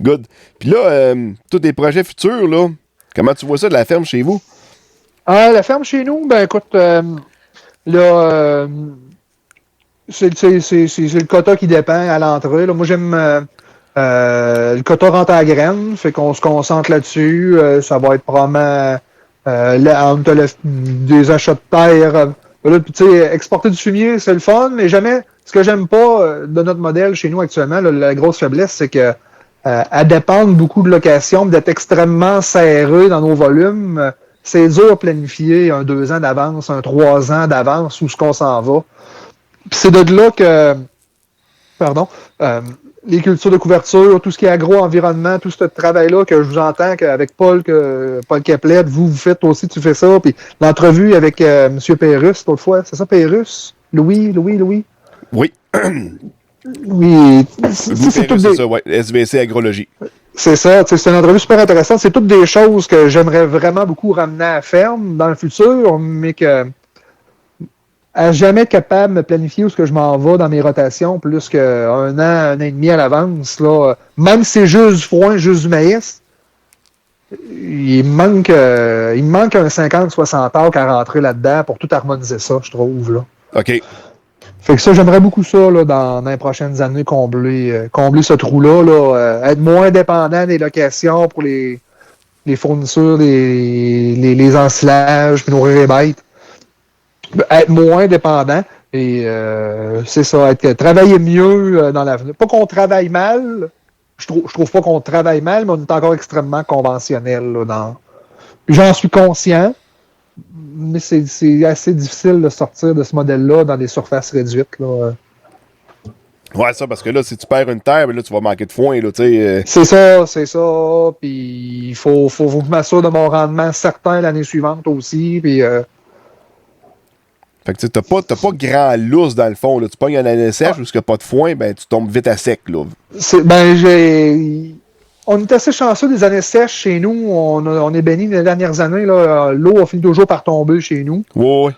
Good. Puis là, tous tes projets futurs, là, comment tu vois ça de la ferme chez vous? La ferme chez nous, ben écoute, là, c'est le quota qui dépend à l'entrée. Là. Moi, j'aime... le quota rentre à la graine, fait qu'on se concentre là-dessus. Ça va être probablement entre des achats de terre. Là, tu sais, exporter du fumier, c'est le fun, mais jamais. Ce que j'aime pas de notre modèle chez nous actuellement, là, la grosse faiblesse, c'est que à dépendre beaucoup de locations, d'être extrêmement serré dans nos volumes, c'est dur à planifier un 2 ans d'avance, un 3 ans d'avance, où ce qu'on s'en va. Puis c'est de là que, les cultures de couverture, tout ce qui est agro-environnement, tout ce travail-là que je vous entends qu'avec Paul Keplette, vous faites aussi, tu fais ça. Puis l'entrevue avec M. Pérusse, l'autre fois, c'est ça, Pérusse? Louis. Oui. Oui, C'est toutes des... ça, ouais. SVC Agrologie. C'est ça, c'est une entrevue super intéressante. C'est toutes des choses que j'aimerais vraiment beaucoup ramener à la ferme dans le futur, mais que à jamais être capable de me planifier où est-ce que je m'en vais dans mes rotations plus qu'un an et demi à l'avance. Là. Même si c'est juste du foin, juste du maïs, il me manque un 50-60 acres à rentrer là-dedans pour tout harmoniser ça, je trouve. Là. OK. Fait que ça, j'aimerais beaucoup ça là, dans les prochaines années, combler ce trou-là, être moins dépendant des locations pour les fournitures, les ensilages, puis nourrir les bêtes. Être moins dépendant et c'est ça, travailler mieux dans l'avenir. Pas qu'on travaille mal, je trouve pas qu'on travaille mal, mais on est encore extrêmement conventionnel. Là, j'en suis conscient, mais c'est assez difficile de sortir de ce modèle-là dans des surfaces réduites. Là. Ouais, ça, parce que là, si tu perds une terre, là, tu vas manquer de foin, là, tu sais. C'est ça. Puis il faut que je m'assure de mon rendement certain l'année suivante aussi. Puis Fait que tu sais, t'as pas grand lousse dans le fond, là. Tu pognes une année sèche où il n'y a pas de foin, ben tu tombes vite à sec, là. On est assez chanceux des années sèches chez nous. On est béni les dernières années. Là, l'eau a fini toujours par tomber chez nous. Ouais.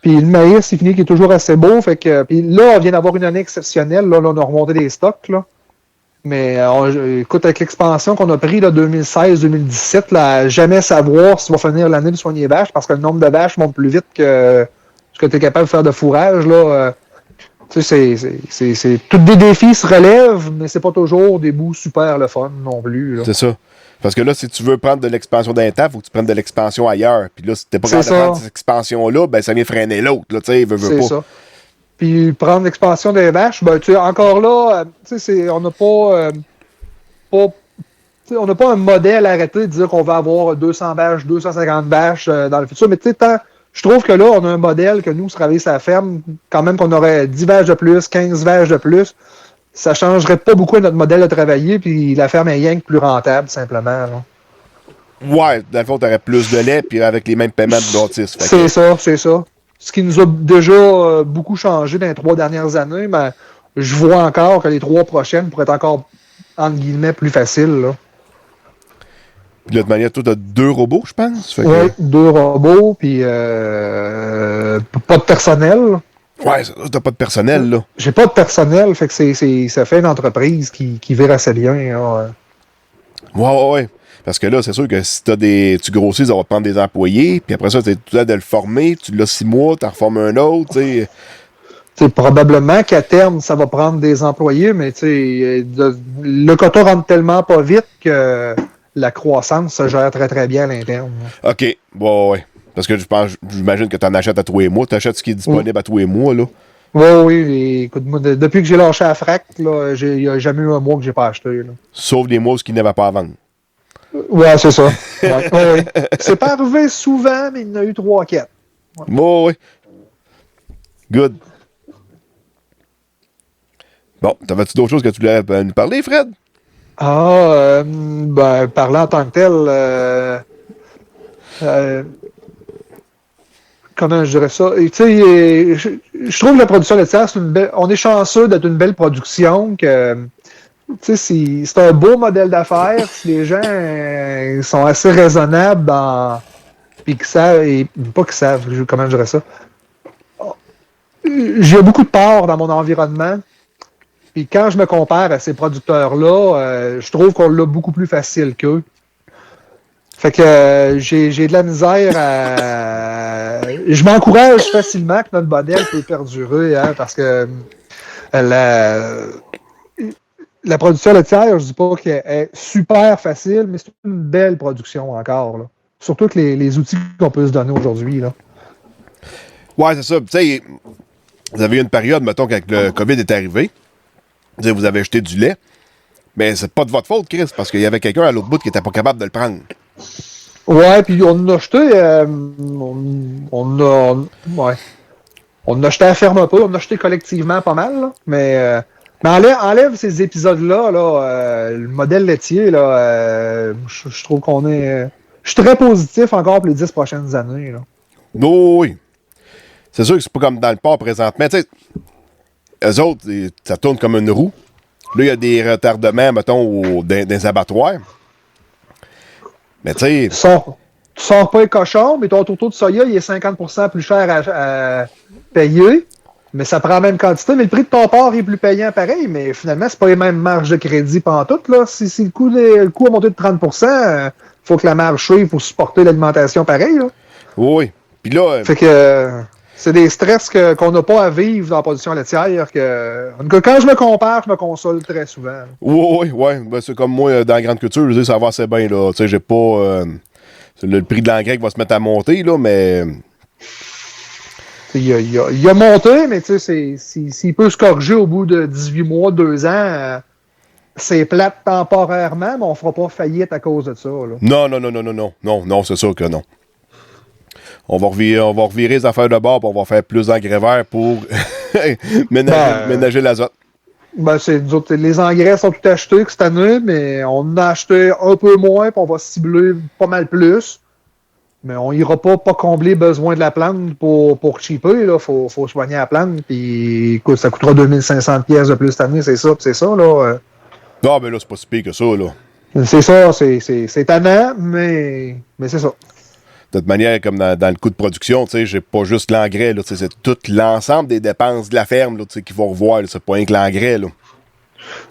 Puis le maïs, il finit qui est toujours assez beau. Fait que, puis là, on vient d'avoir une année exceptionnelle. Là, on a remonté des stocks. Là. Mais écoute, avec l'expansion qu'on a pris 2016-2017, là, jamais savoir si va finir l'année de soigner les vaches parce que le nombre de vaches monte plus vite que ce que tu es capable de faire de fourrage. Là, tu sais, c'est tous des défis se relèvent, mais c'est pas toujours des bouts super le fun non plus. Là. C'est ça. Parce que là, si tu veux prendre de l'expansion d'un temps, il faut que tu prennes de l'expansion ailleurs. Puis là, si t'es pas capable de prendre cette expansion-là, ben ça vient freiner l'autre. Là, tu sais, veut c'est pas. Ça. Puis prendre l'expansion des vaches, ben tu sais, encore là, on n'a pas, on n'a pas un modèle arrêté de dire qu'on va avoir 200 vaches, 250 vaches dans le futur. Mais tu sais, je trouve que là, on a un modèle que nous, se travailler sur la ferme, quand même qu'on aurait 10 vaches de plus, 15 vaches de plus, ça changerait pas beaucoup notre modèle de travailler, puis la ferme est rien que plus rentable, simplement. Là. Ouais, dans le fond, t'aurais plus de lait, puis avec les mêmes paiements de bâtisse. C'est ça. Ce qui nous a déjà beaucoup changé dans les 3 dernières années, mais je vois encore que les 3 prochaines pourraient être encore, entre guillemets, plus faciles. Là. Puis de toute manière, toi, t'as 2 robots, je pense. Oui, 2 robots, puis pas de personnel. Ouais, t'as pas de personnel, là. J'ai pas de personnel, fait que ça fait une entreprise qui vire assez bien. Là. Ouais. Parce que là, c'est sûr que si tu grossis, ça va te prendre des employés, puis après ça, tu es de le former, tu l'as 6 mois, tu en reformes un autre, tu sais. T'sais, probablement qu'à terme, ça va prendre des employés, mais le quota rentre tellement pas vite que la croissance se gère très très bien à l'interne. OK, ouais. Parce que j'imagine que tu en achètes à tous les mois, tu achètes ce qui est disponible à tous les mois, là. Oui. Écoute, moi, depuis que j'ai lâché la frac, il n'y a jamais eu un mois que j'ai pas acheté. Là. Sauf les mois où il n'y avait pas à vendre. Ouais, c'est ça. Ouais. C'est pas arrivé souvent, mais il y en a eu 3-4. Ouais. Good. Bon, t'avais-tu d'autres choses que tu voulais nous parler, Fred? Parlant en tant que tel, comment je dirais ça? Tu sais, je trouve que la production laitière, on est chanceux d'être une belle production, que c'est un beau modèle d'affaires. Si les gens sont assez raisonnables puis qu'ils savent, pas qu'ils savent, comment je dirais ça? J'ai beaucoup de part dans mon environnement. Puis quand je me compare à ces producteurs-là, je trouve qu'on l'a beaucoup plus facile qu'eux. Fait que j'ai de la misère à... Je m'encourage facilement que notre modèle peut perdurer, hein, parce que la production laitière, je dis pas qu'elle est super facile, mais c'est une belle production encore. Là. Surtout avec les outils qu'on peut se donner aujourd'hui. Là. Ouais, c'est ça. Tu sais, vous avez eu une période, mettons, quand le COVID est arrivé. Vous avez acheté du lait, mais c'est pas de votre faute, Chris, parce qu'il y avait quelqu'un à l'autre bout qui était pas capable de le prendre. Ouais, puis on a acheté, on a acheté à la ferme un peu, on a acheté collectivement pas mal, là, mais enlève ces épisodes-là, le modèle laitier, là, je trouve qu'on est... je suis très positif encore pour les 10 prochaines années. Là. Oui. c'est sûr que c'est pas comme dans le port présentement. Tu sais, eux autres, ça tourne comme une roue. Là, il y a des retardements, mettons, dans les abattoirs. Mais tu sais... Tu sors pas un cochon, mais ton tourteau de soya, il est 50% plus cher à payer. Mais ça prend la même quantité, mais le prix de ton porc est plus payant pareil. Mais finalement, c'est pas les mêmes marges de crédit pantoute, là. Si le coût a monté de 30%, faut que la marge suive pour supporter l'alimentation pareil, là. Oui. Puis là... Fait que c'est des stress qu'on n'a pas à vivre dans la production laitière. Quand je me compare, je me console très souvent. Oui. Ben, c'est comme moi, dans la grande culture, je dis, ça va assez bien, là. Tu sais, j'ai pas... le prix de l'engrais qui va se mettre à monter, là, mais... Il a monté, mais tu sais, s'il peut se corriger au bout de 18 mois, 2 ans, c'est plate temporairement, mais on fera pas faillite à cause de ça. Là. Non, c'est sûr que non. On va revirer les affaires de bord, puis on va faire plus d'engrais verts pour ménager l'azote. Ben, les engrais sont tout achetés cette année, mais on en a acheté un peu moins, puis on va cibler pas mal plus. Mais on ira pas combler besoin de la plante pour cheaper. Il faut soigner la plante. Puis, écoute, ça coûtera 2500 pièces de plus cette année, c'est ça. Là. Non, mais là, c'est pas si pire que ça, là. C'est ça, c'est tannant, mais c'est ça. De toute manière, comme dans le coût de production, tu sais, j'ai pas juste l'engrais, là, c'est tout l'ensemble des dépenses de la ferme, là, tu sais, qu'il faut revoir, là, c'est pas rien que l'engrais, là.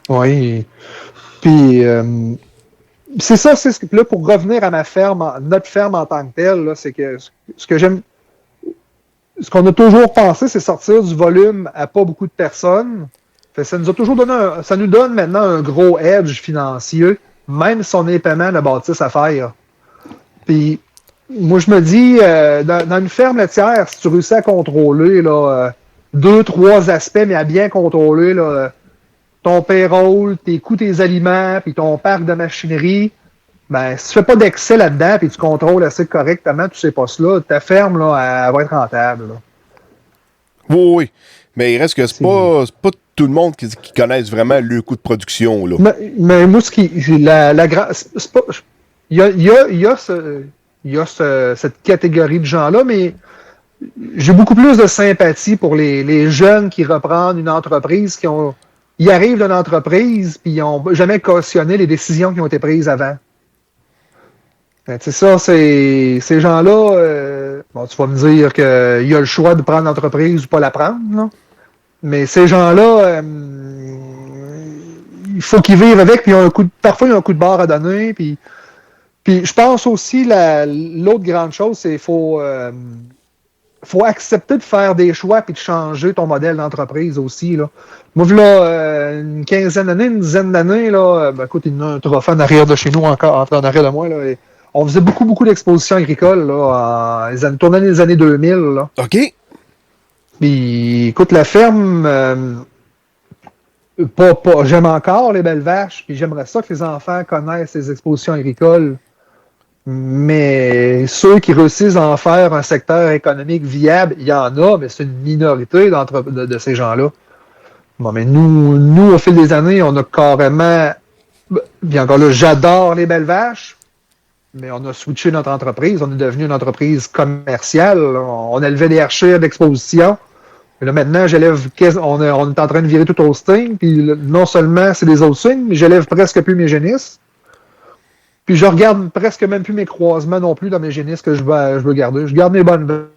Oui. Puis, c'est ça, là, pour revenir à ma ferme, notre ferme en tant que telle, là, c'est que ce que j'aime, ce qu'on a toujours pensé, c'est sortir du volume à pas beaucoup de personnes. Fait, ça nous a toujours donné ça nous donne maintenant un gros edge financier, même si on est paiement la bâtisse à faire. Puis, moi, je me dis, dans une ferme laitière, si tu réussis à contrôler là, 2-3 aspects, mais à bien contrôler là, ton payroll, tes coûts, tes aliments, puis ton parc de machinerie, ben, si tu fais pas d'excès là-dedans, puis tu contrôles assez correctement tous ces postes-là, ta ferme, là, elle va être rentable. Là. Oui. Mais il reste que c'est pas tout le monde qui connaisse vraiment le coût de production, là. Mais moi, il y a cette catégorie de gens-là, mais j'ai beaucoup plus de sympathie pour les jeunes qui reprennent une entreprise, ils arrivent d'une entreprise, puis ils n'ont jamais cautionné les décisions qui ont été prises avant. C'est ça, ces gens-là, bon, tu vas me dire qu'il y a le choix de prendre l'entreprise ou pas la prendre, là. Mais ces gens-là, il faut qu'ils vivent avec, puis parfois ils ont un coup de barre à donner, puis je pense aussi, l'autre grande chose, c'est qu'il faut accepter de faire des choix puis de changer ton modèle d'entreprise aussi. Là. Moi, là, une quinzaine d'années, une dizaine d'années, là, écoute, il y en a un trophée en arrière de chez nous encore, en arrière de moi. Là, et on faisait beaucoup d'expositions agricoles là, tournant les années 2000. Là. OK. Puis, écoute, la ferme, j'aime encore les belles vaches, puis j'aimerais ça que les enfants connaissent les expositions agricoles. Mais ceux qui réussissent à en faire un secteur économique viable, il y en a, mais c'est une minorité de ces gens-là. Bon, mais nous, au fil des années, on a carrément... Bien encore là, j'adore les belles vaches, mais on a switché notre entreprise. On est devenu une entreprise commerciale. On élevait des archers d'exposition. Et là, maintenant, on est en train de virer tout au sting. Puis non seulement c'est des autres signes, mais j'élève presque plus mes génisses. Puis je regarde presque même plus mes croisements non plus dans mes génisses que je veux garder. Je garde mes bonnes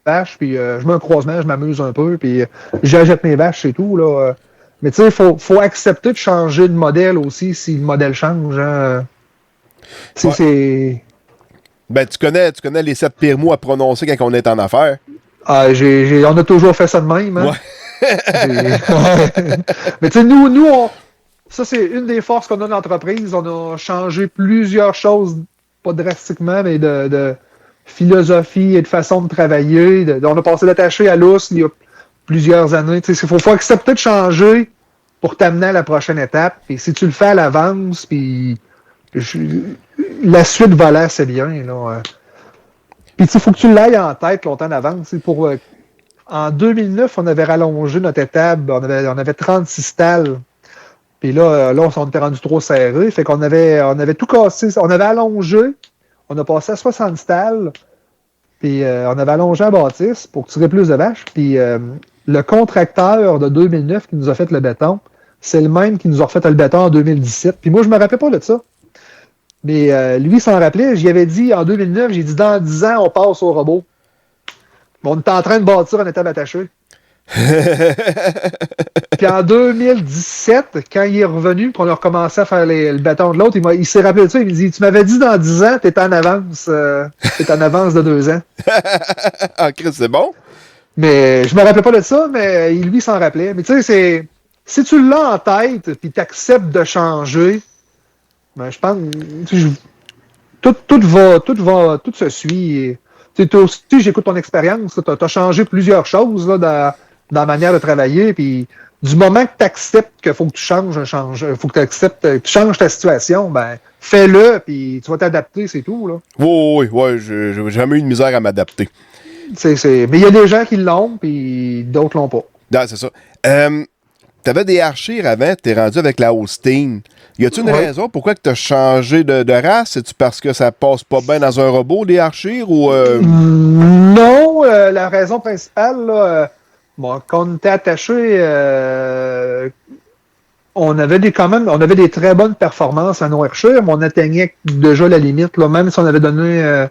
vaches, puis je mets un croisement, je m'amuse un peu, puis j'achète mes vaches, c'est tout. Là. Mais tu sais, faut accepter de changer de modèle aussi si le modèle change. Hein. Ouais. C'est... Ben, tu connais les 7 pires mots à prononcer quand on est en affaires. Ah, on a toujours fait ça de même. Hein? Ouais. Mais tu sais, nous, ça, c'est une des forces qu'on a dans l'entreprise. On a changé plusieurs choses, pas drastiquement, mais de philosophie et de façon de travailler. On a passé d'attaché à l'os il y a plusieurs années. Il faut accepter de changer pour t'amener à la prochaine étape. Et si tu le fais à l'avance, puis la suite va là, c'est bien. Là. Puis il faut que tu l'ailles en tête longtemps d'avance. En 2009, on avait rallongé notre étable. On avait 36 stalles. Puis là, on était rendu trop serré. Fait qu'on avait tout cassé. On avait allongé. On a passé à 60 stalles. Puis on avait allongé la bâtisse pour tirer plus de vaches. Puis le contracteur de 2009 qui nous a fait le béton, c'est le même qui nous a refait le béton en 2017. Puis moi, je me rappelais pas de ça. Mais lui, s'en rappelait. J'y avais dit en 2009, j'ai dit dans 10 ans, on passe au robot. On était en train de bâtir en état attaché. Puis en 2017, quand il est revenu, qu'on a recommencé à faire le béton de l'autre, il s'est rappelé de ça. Il me dit, tu m'avais dit dans 10 ans, t'es en avance. T'es en avance de 2 ans. Ah, Chris, c'est bon. Mais je me rappelais pas de ça, mais lui s'en rappelait. Mais tu sais, si tu l'as en tête, puis tu acceptes de changer, ben, je pense tout se suit. Toi aussi, j'écoute ton expérience. Tu as changé plusieurs choses là, dans la manière de travailler. Puis du moment que tu acceptes qu'il faut que tu changes, faut que tu acceptes, que tu changes ta situation, ben fais-le, puis tu vas t'adapter, c'est tout. Là. Oui, j'ai jamais eu de misère à m'adapter. Mais il y a des gens qui l'ont, puis d'autres l'ont pas. Non, c'est ça. T'avais des Archers avant, t'es rendu avec la Holstein. Y a-tu une raison pourquoi tu as changé de race? C'est-tu parce que ça passe pas bien dans un robot, les Archers, ou... Non, la raison principale, là, quand on était attaché, on avait des très bonnes performances à nos Archers, mais on atteignait déjà la limite, là, même si on avait donné...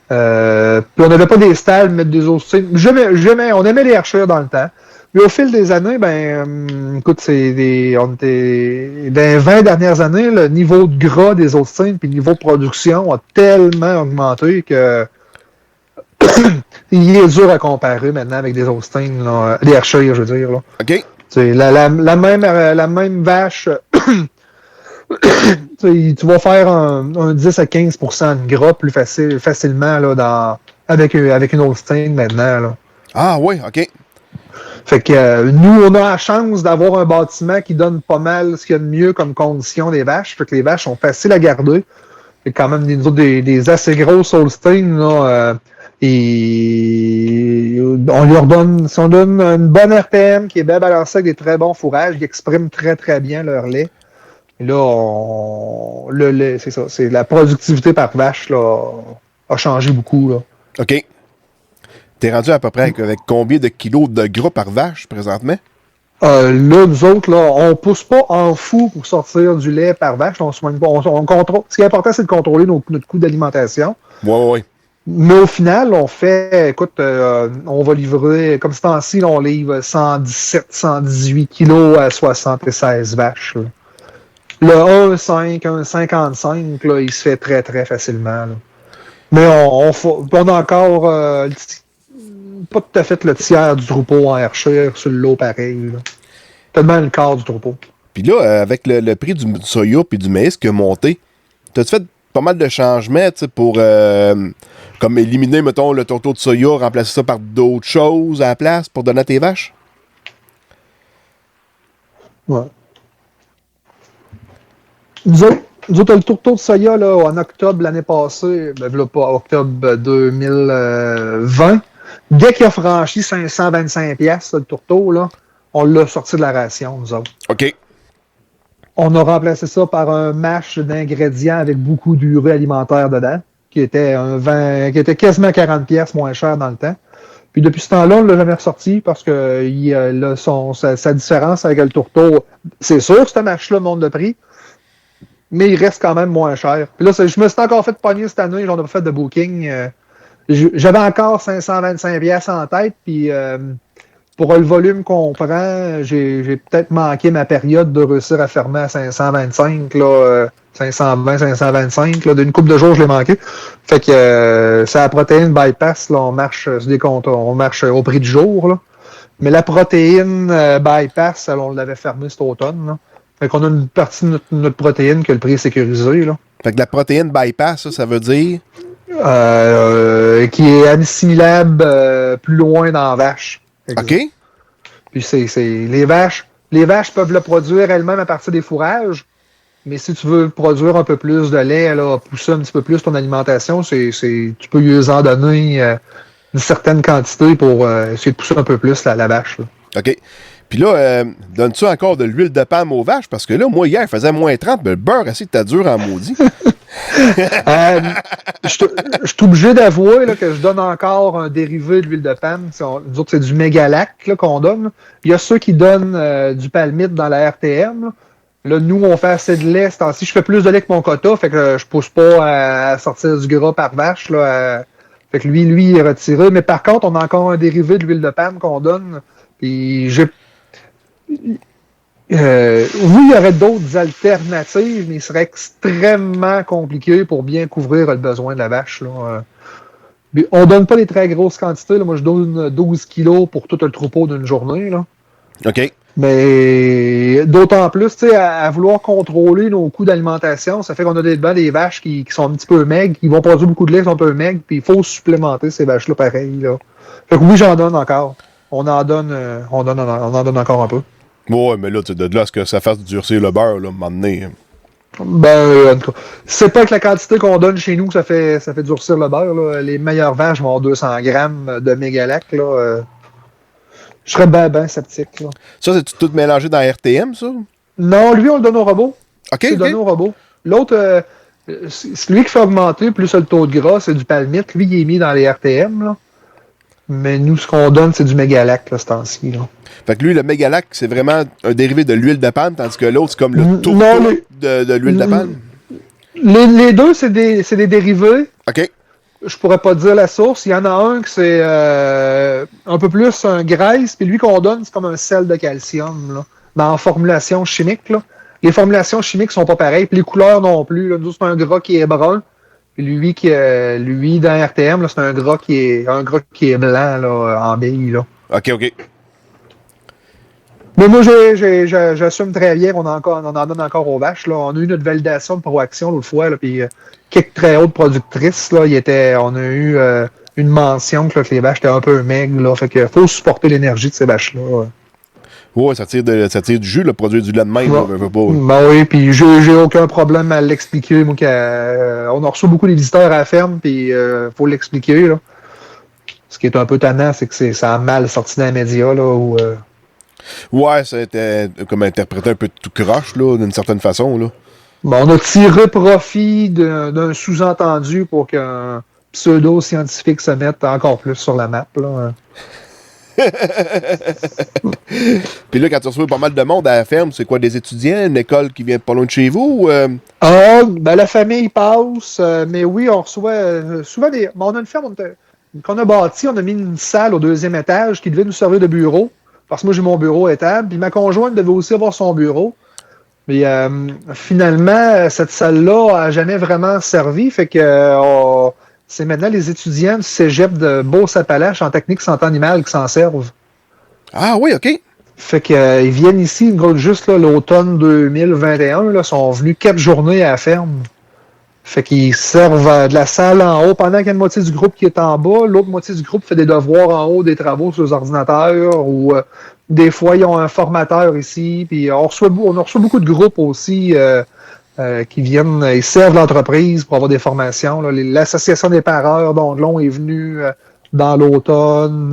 puis on n'avait pas des stalles, mettre des Holstein. Jamais, on aimait les Archers dans le temps. Mais au fil des années, écoute, on était dans les 20 dernières années, le niveau de gras des Holstein puis le niveau de production a tellement augmenté que il est dur à comparer maintenant avec des Holstein, là, les Archers, je veux dire. Là. OK. La même vache, tu vas faire un 10 à 15% de gras plus facilement là, avec une Holstein maintenant. Là. Ah oui, OK. Fait que nous, on a la chance d'avoir un bâtiment qui donne pas mal ce qu'il y a de mieux comme condition des vaches. Fait que les vaches sont faciles à garder. Il y a quand même des assez grosses Holstein. Là, et on leur donne, si on donne une bonne RPM qui est bien balancée avec des très bons fourrages, qui expriment très très bien leur lait. Et là, le lait, c'est ça. C'est la productivité par vache là, a changé beaucoup. Là. OK. T'es rendu à peu près avec combien de kilos de gras par vache présentement? Là, nous autres, là, on pousse pas en fou pour sortir du lait par vache. On soigne pas. On contrôle. Ce qui est important, c'est de contrôler notre coût d'alimentation. Oui. Mais au final, on fait, écoute, on va livrer, comme ce temps-ci, on livre 117, 118 kilos à 76 vaches. Là. Le 1,5, 1,55, là, il se fait très, très facilement. Là. Mais on a encore pas tout à fait le tiers du troupeau en Archer sur le lot pareil. Là. Tellement le quart du troupeau. Puis là, avec le prix du soya et du maïs qui a monté, t'as-tu fait pas mal de changements pour comme éliminer, mettons, le tourteau de soya, remplacer ça par d'autres choses à la place pour donner à tes vaches? Ouais. Nous autres, le tourteau de soya, là, en octobre l'année passée, pas octobre 2020, dès qu'il a franchi 525$, le tourteau, là, on l'a sorti de la ration, nous autres. OK. On a remplacé ça par un mash d'ingrédients avec beaucoup d'urée alimentaire dedans, qui était quasiment 40$ moins cher dans le temps. Puis depuis ce temps-là, on ne l'a jamais ressorti parce que sa différence avec le tourteau, c'est sûr, ce mash-là monte de prix, mais il reste quand même moins cher. Puis là, je me suis encore fait pogner cette année, j'en ai pas fait de booking. J'avais encore 525$ en tête, puis pour le volume qu'on prend, j'ai peut-être manqué ma période de réussir à fermer à 525, là, 520, 525. Là, d'une couple de jours, je l'ai manqué. Fait que c'est la protéine bypass, là, on marche au prix du jour. Là. Mais la protéine bypass, on l'avait fermée cet automne. Là. Fait qu'on a une partie de notre protéine que le prix est sécurisé. Là. Fait que la protéine bypass, ça veut dire? Qui est assimilable plus loin dans la vache. OK. Puis les vaches peuvent le produire elles-mêmes à partir des fourrages, mais si tu veux produire un peu plus de lait, là, pousser un petit peu plus ton alimentation, tu peux lui en donner une certaine quantité pour essayer de pousser un peu plus la vache. Là. OK. Puis là, donnes-tu encore de l'huile de palme aux vaches? Parce que là, moi, hier, il faisait moins 30, mais le beurre, assez que t'as dur en maudit. Je suis obligé d'avouer là, que je donne encore un dérivé de l'huile de palme. Nous autres, c'est du Mégalac là, qu'on donne. Il y a ceux qui donnent du palmite dans la RTM. Là, nous, on fait assez de lait. Si je fais plus de lait que mon quota, fait que je pousse pas à sortir du gras par vache. Là, fait que lui, il est retiré. Mais par contre, on a encore un dérivé de l'huile de palme qu'on donne. Puis oui, il y aurait d'autres alternatives, mais il serait extrêmement compliqué pour bien couvrir le besoin de la vache. Là. Mais on donne pas des très grosses quantités. Là. Moi, je donne 12 kilos pour tout le troupeau d'une journée. Là. OK. Mais d'autant plus, tu sais, à vouloir contrôler nos coûts d'alimentation, ça fait qu'on a des vaches qui sont un petit peu maigres, qui vont produire beaucoup de lait, qui sont un peu maigres, puis il faut supplémenter ces vaches-là pareil. Là. Fait que oui, j'en donne encore. On en donne encore un peu. Ouais, mais là, de là à ce que ça fasse durcir le beurre, là, à un moment donné. Ben, en tout cas, c'est pas que la quantité qu'on donne chez nous que ça fait durcir le beurre. Là. Les meilleures vaches vont avoir 200 grammes de Mégalac. Là. Je serais ben sceptique. Là. Ça, c'est tout mélangé dans RTM, ça? Non, lui, on le donne au robot. OK. C'est donné au robot. L'autre, c'est lui qui fait augmenter plus le taux de gras, c'est du palmite. Lui, il est mis dans les RTM. Là. Mais nous, ce qu'on donne, c'est du Mégalac, là, ce temps-ci. Là. Fait que lui, le Mégalac, c'est vraiment un dérivé de l'huile de palme, tandis que l'autre, c'est comme le tour de l'huile de palme. Les deux, c'est des dérivés. OK. Je pourrais pas dire la source. Il y en a un que c'est un peu plus un graisse, puis lui qu'on donne, c'est comme un sel de calcium, là, mais en formulation chimique. Là. Les formulations chimiques sont pas pareilles, puis les couleurs non plus. Là. Nous, c'est un gras qui est brun. Puis lui dans RTM, là, c'est un gras qui est blanc là, en bille. Là. OK. Mais moi, j'assume très bien qu'on en donne encore aux vaches. Là. On a eu notre validation de Proaction l'autre fois, là, puis quelques très hautes productrices, là, on a eu une mention que les vaches étaient un peu maigres. Là, fait que faut supporter l'énergie de ces vaches-là. Ouais, ça tire du jus, le produire du lait de même. Ouais. Là, pas. Ben oui, puis j'ai aucun problème à l'expliquer. Moi, on a reçu beaucoup de visiteurs à la ferme, puis faut l'expliquer. Là. Ce qui est un peu tannant, c'est que ça a mal sorti dans les médias. Là, où, Ouais, ça a été comme interprété un peu tout croche, là, d'une certaine façon. Là. Bon, on a tiré profit d'un sous-entendu pour qu'un pseudo-scientifique se mette encore plus sur la map. Là. Puis là, quand tu reçois pas mal de monde à la ferme, c'est quoi, des étudiants, une école qui vient pas loin de chez vous? Ben la famille passe, mais oui, on reçoit souvent des... Bon, on a une ferme qu'on a bâtie, on a mis une salle au 2e étage qui devait nous servir de bureau, parce que moi j'ai mon bureau à table, puis ma conjointe devait aussi avoir son bureau. Mais finalement, cette salle-là a jamais vraiment servi, fait que c'est maintenant les étudiants du cégep de Beauce-Appalaches en technique santé animale qui s'en servent. Ah oui, OK. Fait qu'ils viennent ici, juste là, l'automne 2021, là, sont venus 4 journées à la ferme. Fait qu'ils servent de la salle en haut pendant qu'il y a une moitié du groupe qui est en bas. L'autre moitié du groupe fait des devoirs en haut, des travaux sur les ordinateurs ou des fois, ils ont un formateur ici. Puis on reçoit beaucoup de groupes aussi qui viennent, ils servent l'entreprise pour avoir des formations. Là. L'Association des pareurs d'Ondelon est venue dans l'automne.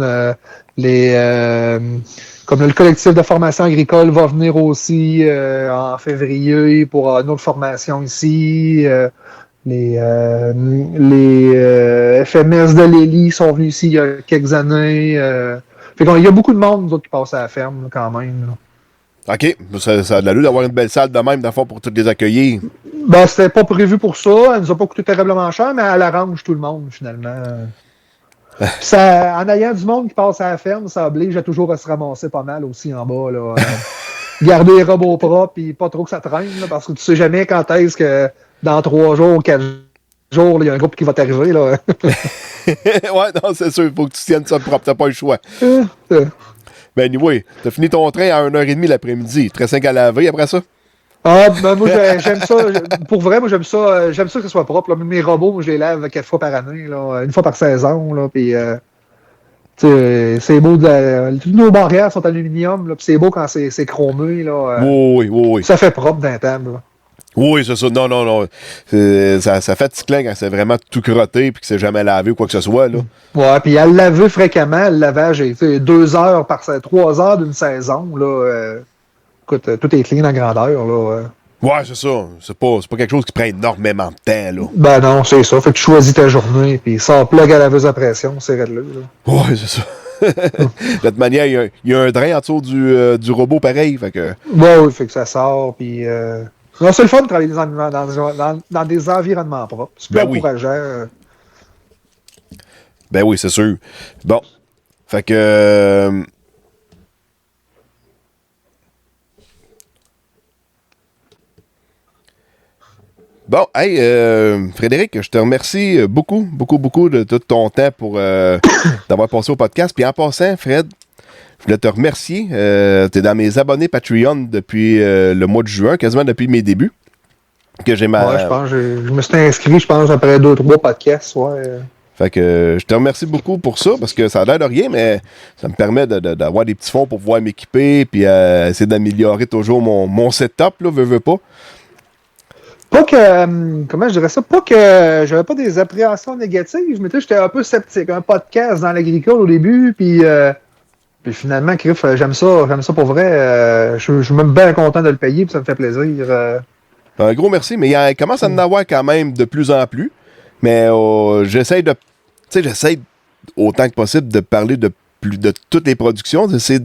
Comme le collectif de formation agricole va venir aussi en février pour une autre formation ici. Les FMS de l'Élie sont venus ici il y a quelques années. Il y a beaucoup de monde, nous autres, qui passent à la ferme là, quand même. Là. OK. Ça a de l'allure d'avoir une belle salle de même, d'abord, pour toutes les accueillir. Ben, c'était pas prévu pour ça. Elle nous a pas coûté terriblement cher, mais elle arrange tout le monde, finalement. En ayant du monde qui passe à la ferme, ça oblige à toujours à se ramasser pas mal aussi en bas. Là. Garder les robots propres et pas trop que ça traîne, là, parce que tu sais jamais quand est-ce que dans 3 jours, 4 jours, il y a un groupe qui va t'arriver. Là. Ouais, non, c'est sûr, il faut que tu tiennes ça propre, t'as pas le choix. Ben, anyway, t'as fini ton train à 1h30 l'après-midi. Très 5 à laver après ça? Ah, ben moi, j'aime ça. Pour vrai, moi, j'aime ça que ce soit propre. Là. Mes robots, moi, je les lave 4 fois par année, là, 1 fois par saison. Là, puis, c'est beau. Tous nos barrières sont aluminium, là, puis c'est beau quand c'est chromé. Là, oui. Ça fait propre dans la table. Là. Oui, c'est ça. Non. Ça fait ticlant quand c'est vraiment tout crotté puis que c'est jamais lavé ou quoi que ce soit. Là. Ouais, puis à le laver fréquemment, le lavage est 2 heures 3 heures d'une saison. Là, écoute, tout est clean en grandeur. Là. Ouais, c'est ça. C'est pas quelque chose qui prend énormément de temps, là. Ben non, c'est ça. Fait que tu choisis ta journée, puis sans plug à la laveuse à pression, c'est là. Ouais, c'est ça. De toute manière, il y a un drain en dessous du robot pareil, fait que... Ouais, oui, fait que ça sort, puis... Non, c'est le fun de travailler dans des environnements propres. C'est plus Ben oui. encourageant. Ben oui, c'est sûr. Bon. Fait que... Bon, hey, Frédéric, je te remercie beaucoup, beaucoup, beaucoup de tout ton temps pour d'avoir passé au podcast. Puis en passant, Fred, je voulais te remercier. Tu es dans mes abonnés Patreon depuis le mois de juin, quasiment depuis mes débuts. Que j'ai Ouais, je pense. Je me suis inscrit, je pense, après 2-3 podcasts. Ouais. Fait que je te remercie beaucoup pour ça, parce que ça a l'air de rien, mais ça me permet d'avoir des petits fonds pour pouvoir m'équiper, puis essayer d'améliorer toujours mon setup, là, veux pas. Pas que, comment je dirais ça, pas que j'avais pas des appréhensions négatives, mais tu sais, j'étais un peu sceptique. Un podcast dans l'agricole au début, puis finalement, Criff, j'aime ça pour vrai. Je suis même bien content de le payer, puis ça me fait plaisir. Un gros merci, mais il commence à en avoir quand même de plus en plus. Mais j'essaie autant que possible de parler de toutes les productions, d'essayer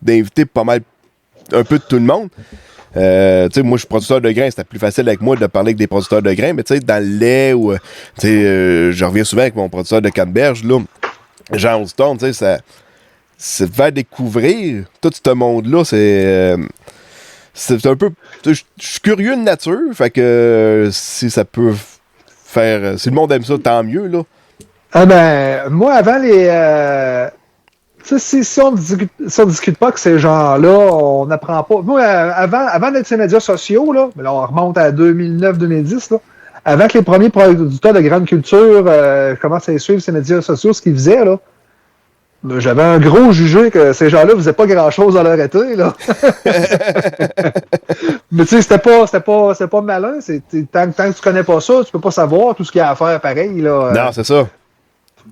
d'inviter pas mal un peu de tout le monde. Tu sais, moi, je suis producteur de grains, c'était plus facile avec moi de parler avec des producteurs de grains, mais tu sais, dans le lait, ou je reviens souvent avec mon producteur de canneberge, là, Jean Oldstone, tu sais, c'est faire découvrir tout ce monde-là, c'est un peu... Je suis curieux de nature, fait que si ça peut faire... Si le monde aime ça, tant mieux, là. Ah ben, moi, avant les... tu sais, si on discute pas que ces gens-là, on n'apprend pas... Moi, avant d'être sur les médias sociaux, là, mais là, on remonte à 2009-2010, là, avant que les premiers producteurs de grande culture commencent à suivre ces médias sociaux, ce qu'ils faisaient, là, j'avais un gros jugé que ces gens-là faisaient pas grand-chose à leur été, là. Mais tu sais, c'était pas malin. Tant que tu connais pas ça, tu peux pas savoir tout ce qu'il y a à faire pareil, là. Non, c'est ça.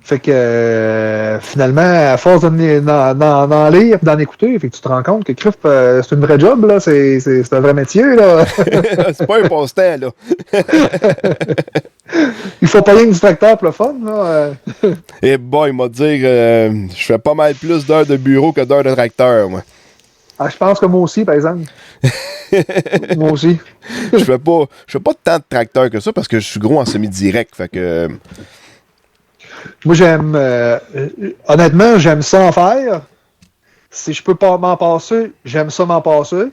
Fait que finalement, à force d'en lire et d'en écouter, fait que tu te rends compte que Criff, c'est une vraie job, là. C'est un vrai métier, là. C'est pas un passe-temps, là. Il faut pas rien que du tracteur pour le fun, là. Et boy, il m'a dit je fais pas mal plus d'heures de bureau que d'heures de tracteur, moi. Ah, je pense que moi aussi, par exemple. Moi aussi. Je fais pas tant de tracteurs que ça parce que je suis gros en semi-direct, fait que... Moi, honnêtement, j'aime ça en faire. Si je peux pas m'en passer, j'aime ça m'en passer.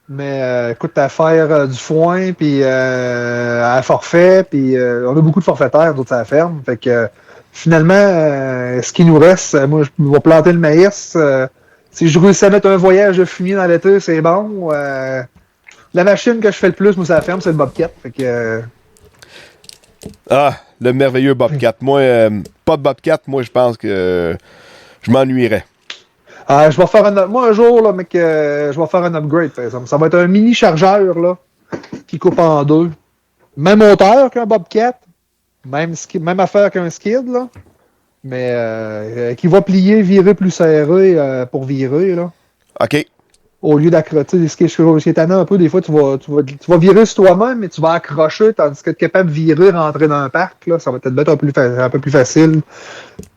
Mais écoute, à faire du foin, puis à forfait, puis on a beaucoup de forfaitaires, d'autres à la ferme. Fait que finalement, ce qui nous reste, moi, je vais planter le maïs. Si je réussis à mettre un voyage de fumier dans l'été, c'est bon. La machine que je fais le plus, moi, ça la ferme, c'est le Bobcat. Fait que... Ah, le merveilleux Bobcat. Moi, pas de Bobcat, moi, je pense que je m'ennuierais. Je vais faire moi, un jour, là, mec, je vais faire un upgrade, par exemple. Ça va être un mini chargeur, là, qui coupe en deux. Même hauteur qu'un Bobcat. Même affaire qu'un skid, là. Mais qui va plier, virer plus serré pour virer, là. OK. Au lieu d'accrocher, ce qui est étonnant un peu, des fois, tu vas virer sur toi-même, mais tu vas accrocher, tandis que tu es capable de virer, rentrer dans un parc, là, ça va peut-être être un peu plus facile.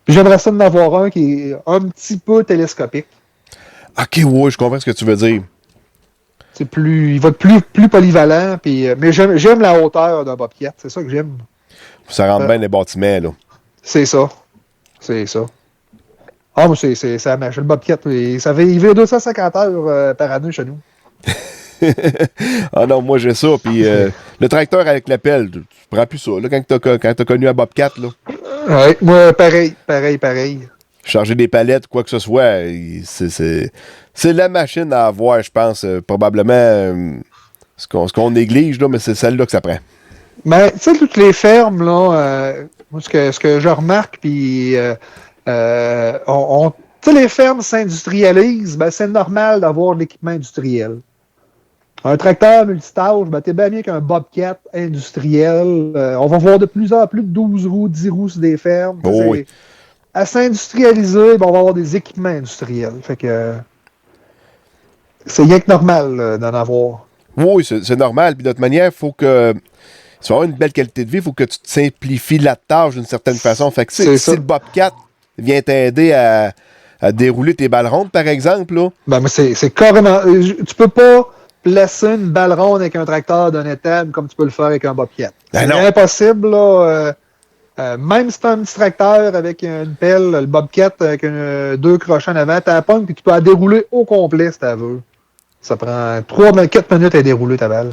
Puis j'aimerais ça d'en avoir un qui est un petit peu télescopique. OK, ouais, je comprends ce que tu veux dire. Il va être plus polyvalent, mais j'aime la hauteur d'un Bobcat, c'est ça que j'aime. Ça rentre bien les bâtiments, là. C'est ça. Ah, moi, c'est la machine. Le Bobcat, il vire 250 heures par année chez nous. Ah non, moi j'ai ça, puis le tracteur avec la pelle, tu prends plus ça, là, quand t'as connu un Bobcat, là. Ouais, moi, pareil. Charger des palettes, quoi que ce soit, c'est la machine à avoir, je pense, probablement ce qu'on néglige, là, mais c'est celle-là que ça prend. Mais, tu sais, toutes les fermes, là, moi, ce que je remarque, puis... tu sais, les fermes s'industrialisent, ben, c'est normal d'avoir de l'équipement industriel. Un tracteur multitâche, ben, t'es bien mieux qu'un Bobcat industriel. On va voir de plus en plus de 12 roues, 10 roues sur des fermes. Oh, oui. À s'industrialiser, ben, on va avoir des équipements industriels. Fait que c'est rien que normal d'en avoir. Oui, c'est normal. Puis de toute manière, il faut que... Si tu veux avoir une belle qualité de vie, il faut que tu te simplifies la tâche d'une certaine façon. Fait que si le Bobcat vient t'aider à dérouler tes balles rondes, par exemple, là... Ben, mais c'est carrément... Tu peux pas placer une balle ronde avec un tracteur d'un étable comme tu peux le faire avec un Bobcat. Ben C'est non. impossible, là. Même si tu as un petit tracteur avec une pelle, le Bobcat avec deux crochets en avant, tu la pognes puis tu peux la dérouler au complet si tu veux. Ça prend 4 minutes à dérouler ta balle.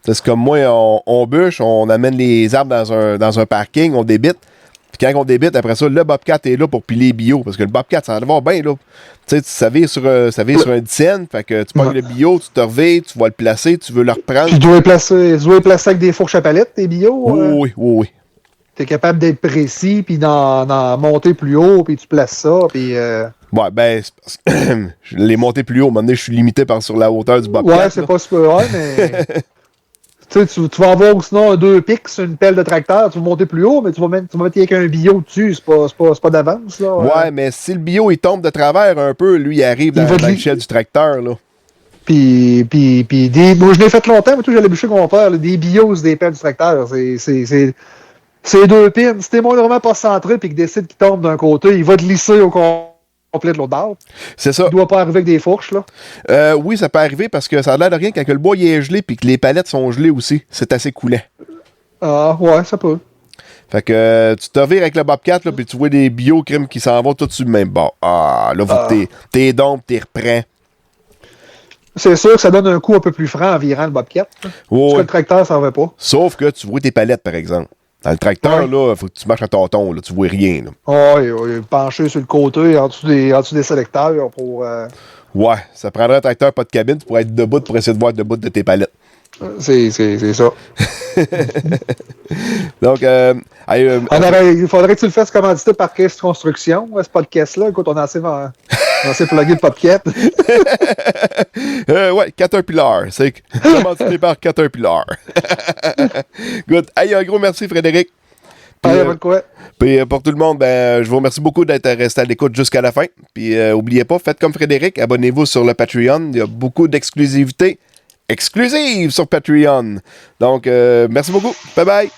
C'est comme moi, on bûche, on amène les arbres dans un parking, on débite. Puis quand on débite, après ça, le Bobcat est là pour piler bio. Parce que le Bobcat, ça va bien, là. Tu sais, ça vire sur un dizaine. Fait que tu pognes le bio, tu te reviens, tu vas le placer, tu veux le reprendre. Tu dois les placer avec des fourches à palettes, tes bio. Oui. Tu es capable d'être précis, puis d'en monter plus haut, puis tu places ça, puis... Ouais, ben, je l'ai monté plus haut. À un moment donné, je suis limité sur la hauteur du Bobcat. Ouais, c'est pas super hard, mais... Tu vas avoir sinon 2 pics sur une pelle de tracteur, tu vas monter plus haut, mais tu vas mettre avec un bio dessus, c'est pas d'avance. Là, ouais, mais si le bio il tombe de travers un peu, lui il arrive dans l'échelle du tracteur. Là. Puis moi je l'ai fait longtemps, mais tout j'allais bûcher mon père, là, des bios des pelles du tracteur. C'est 2 pins. Si t'es vraiment pas centré et qu'il décide qu'il tombe d'un côté, il va te lisser au complet de l'autre bord. C'est ça. Il doit pas arriver avec des fourches, là. Oui, ça peut arriver parce que ça a l'air de rien quand le bois il est gelé puis que les palettes sont gelées aussi. C'est assez coulant. Ah, ouais, ça peut. Fait que tu te vires avec le Bobcat, là, puis tu vois des bio-crimes qui s'en vont tout sur le même bord. Ah, là, faut que t'es dompes, t'es reprends. C'est sûr que ça donne un coup un peu plus franc en virant le Bobcat. Parce que le tracteur, ça en va pas. Sauf que tu vois tes palettes, par exemple. Dans le tracteur, là, faut que tu marches à tâtons, là, tu vois rien. Oui, penché sur le côté, en dessous des sélecteurs pour... Ouais, ça prendrait un tracteur pas de cabine, tu pourrais être debout pour essayer de voir debout de tes palettes. C'est ça. Donc, il faudrait que tu le fasses commanditer par Caisse Construction, ce podcast-là. Écoute, on a assez plugué le Bobcat. Ouais, Caterpillar. C'est commandité par Caterpillar. Good. Hey, un gros merci, Frédéric. Puis pour tout le monde, ben, je vous remercie beaucoup d'être resté à l'écoute jusqu'à la fin. Puis n'oubliez pas, faites comme Frédéric, abonnez-vous sur le Patreon. Il y a beaucoup d'exclusivités exclusives sur Patreon. Donc, merci beaucoup. Bye bye.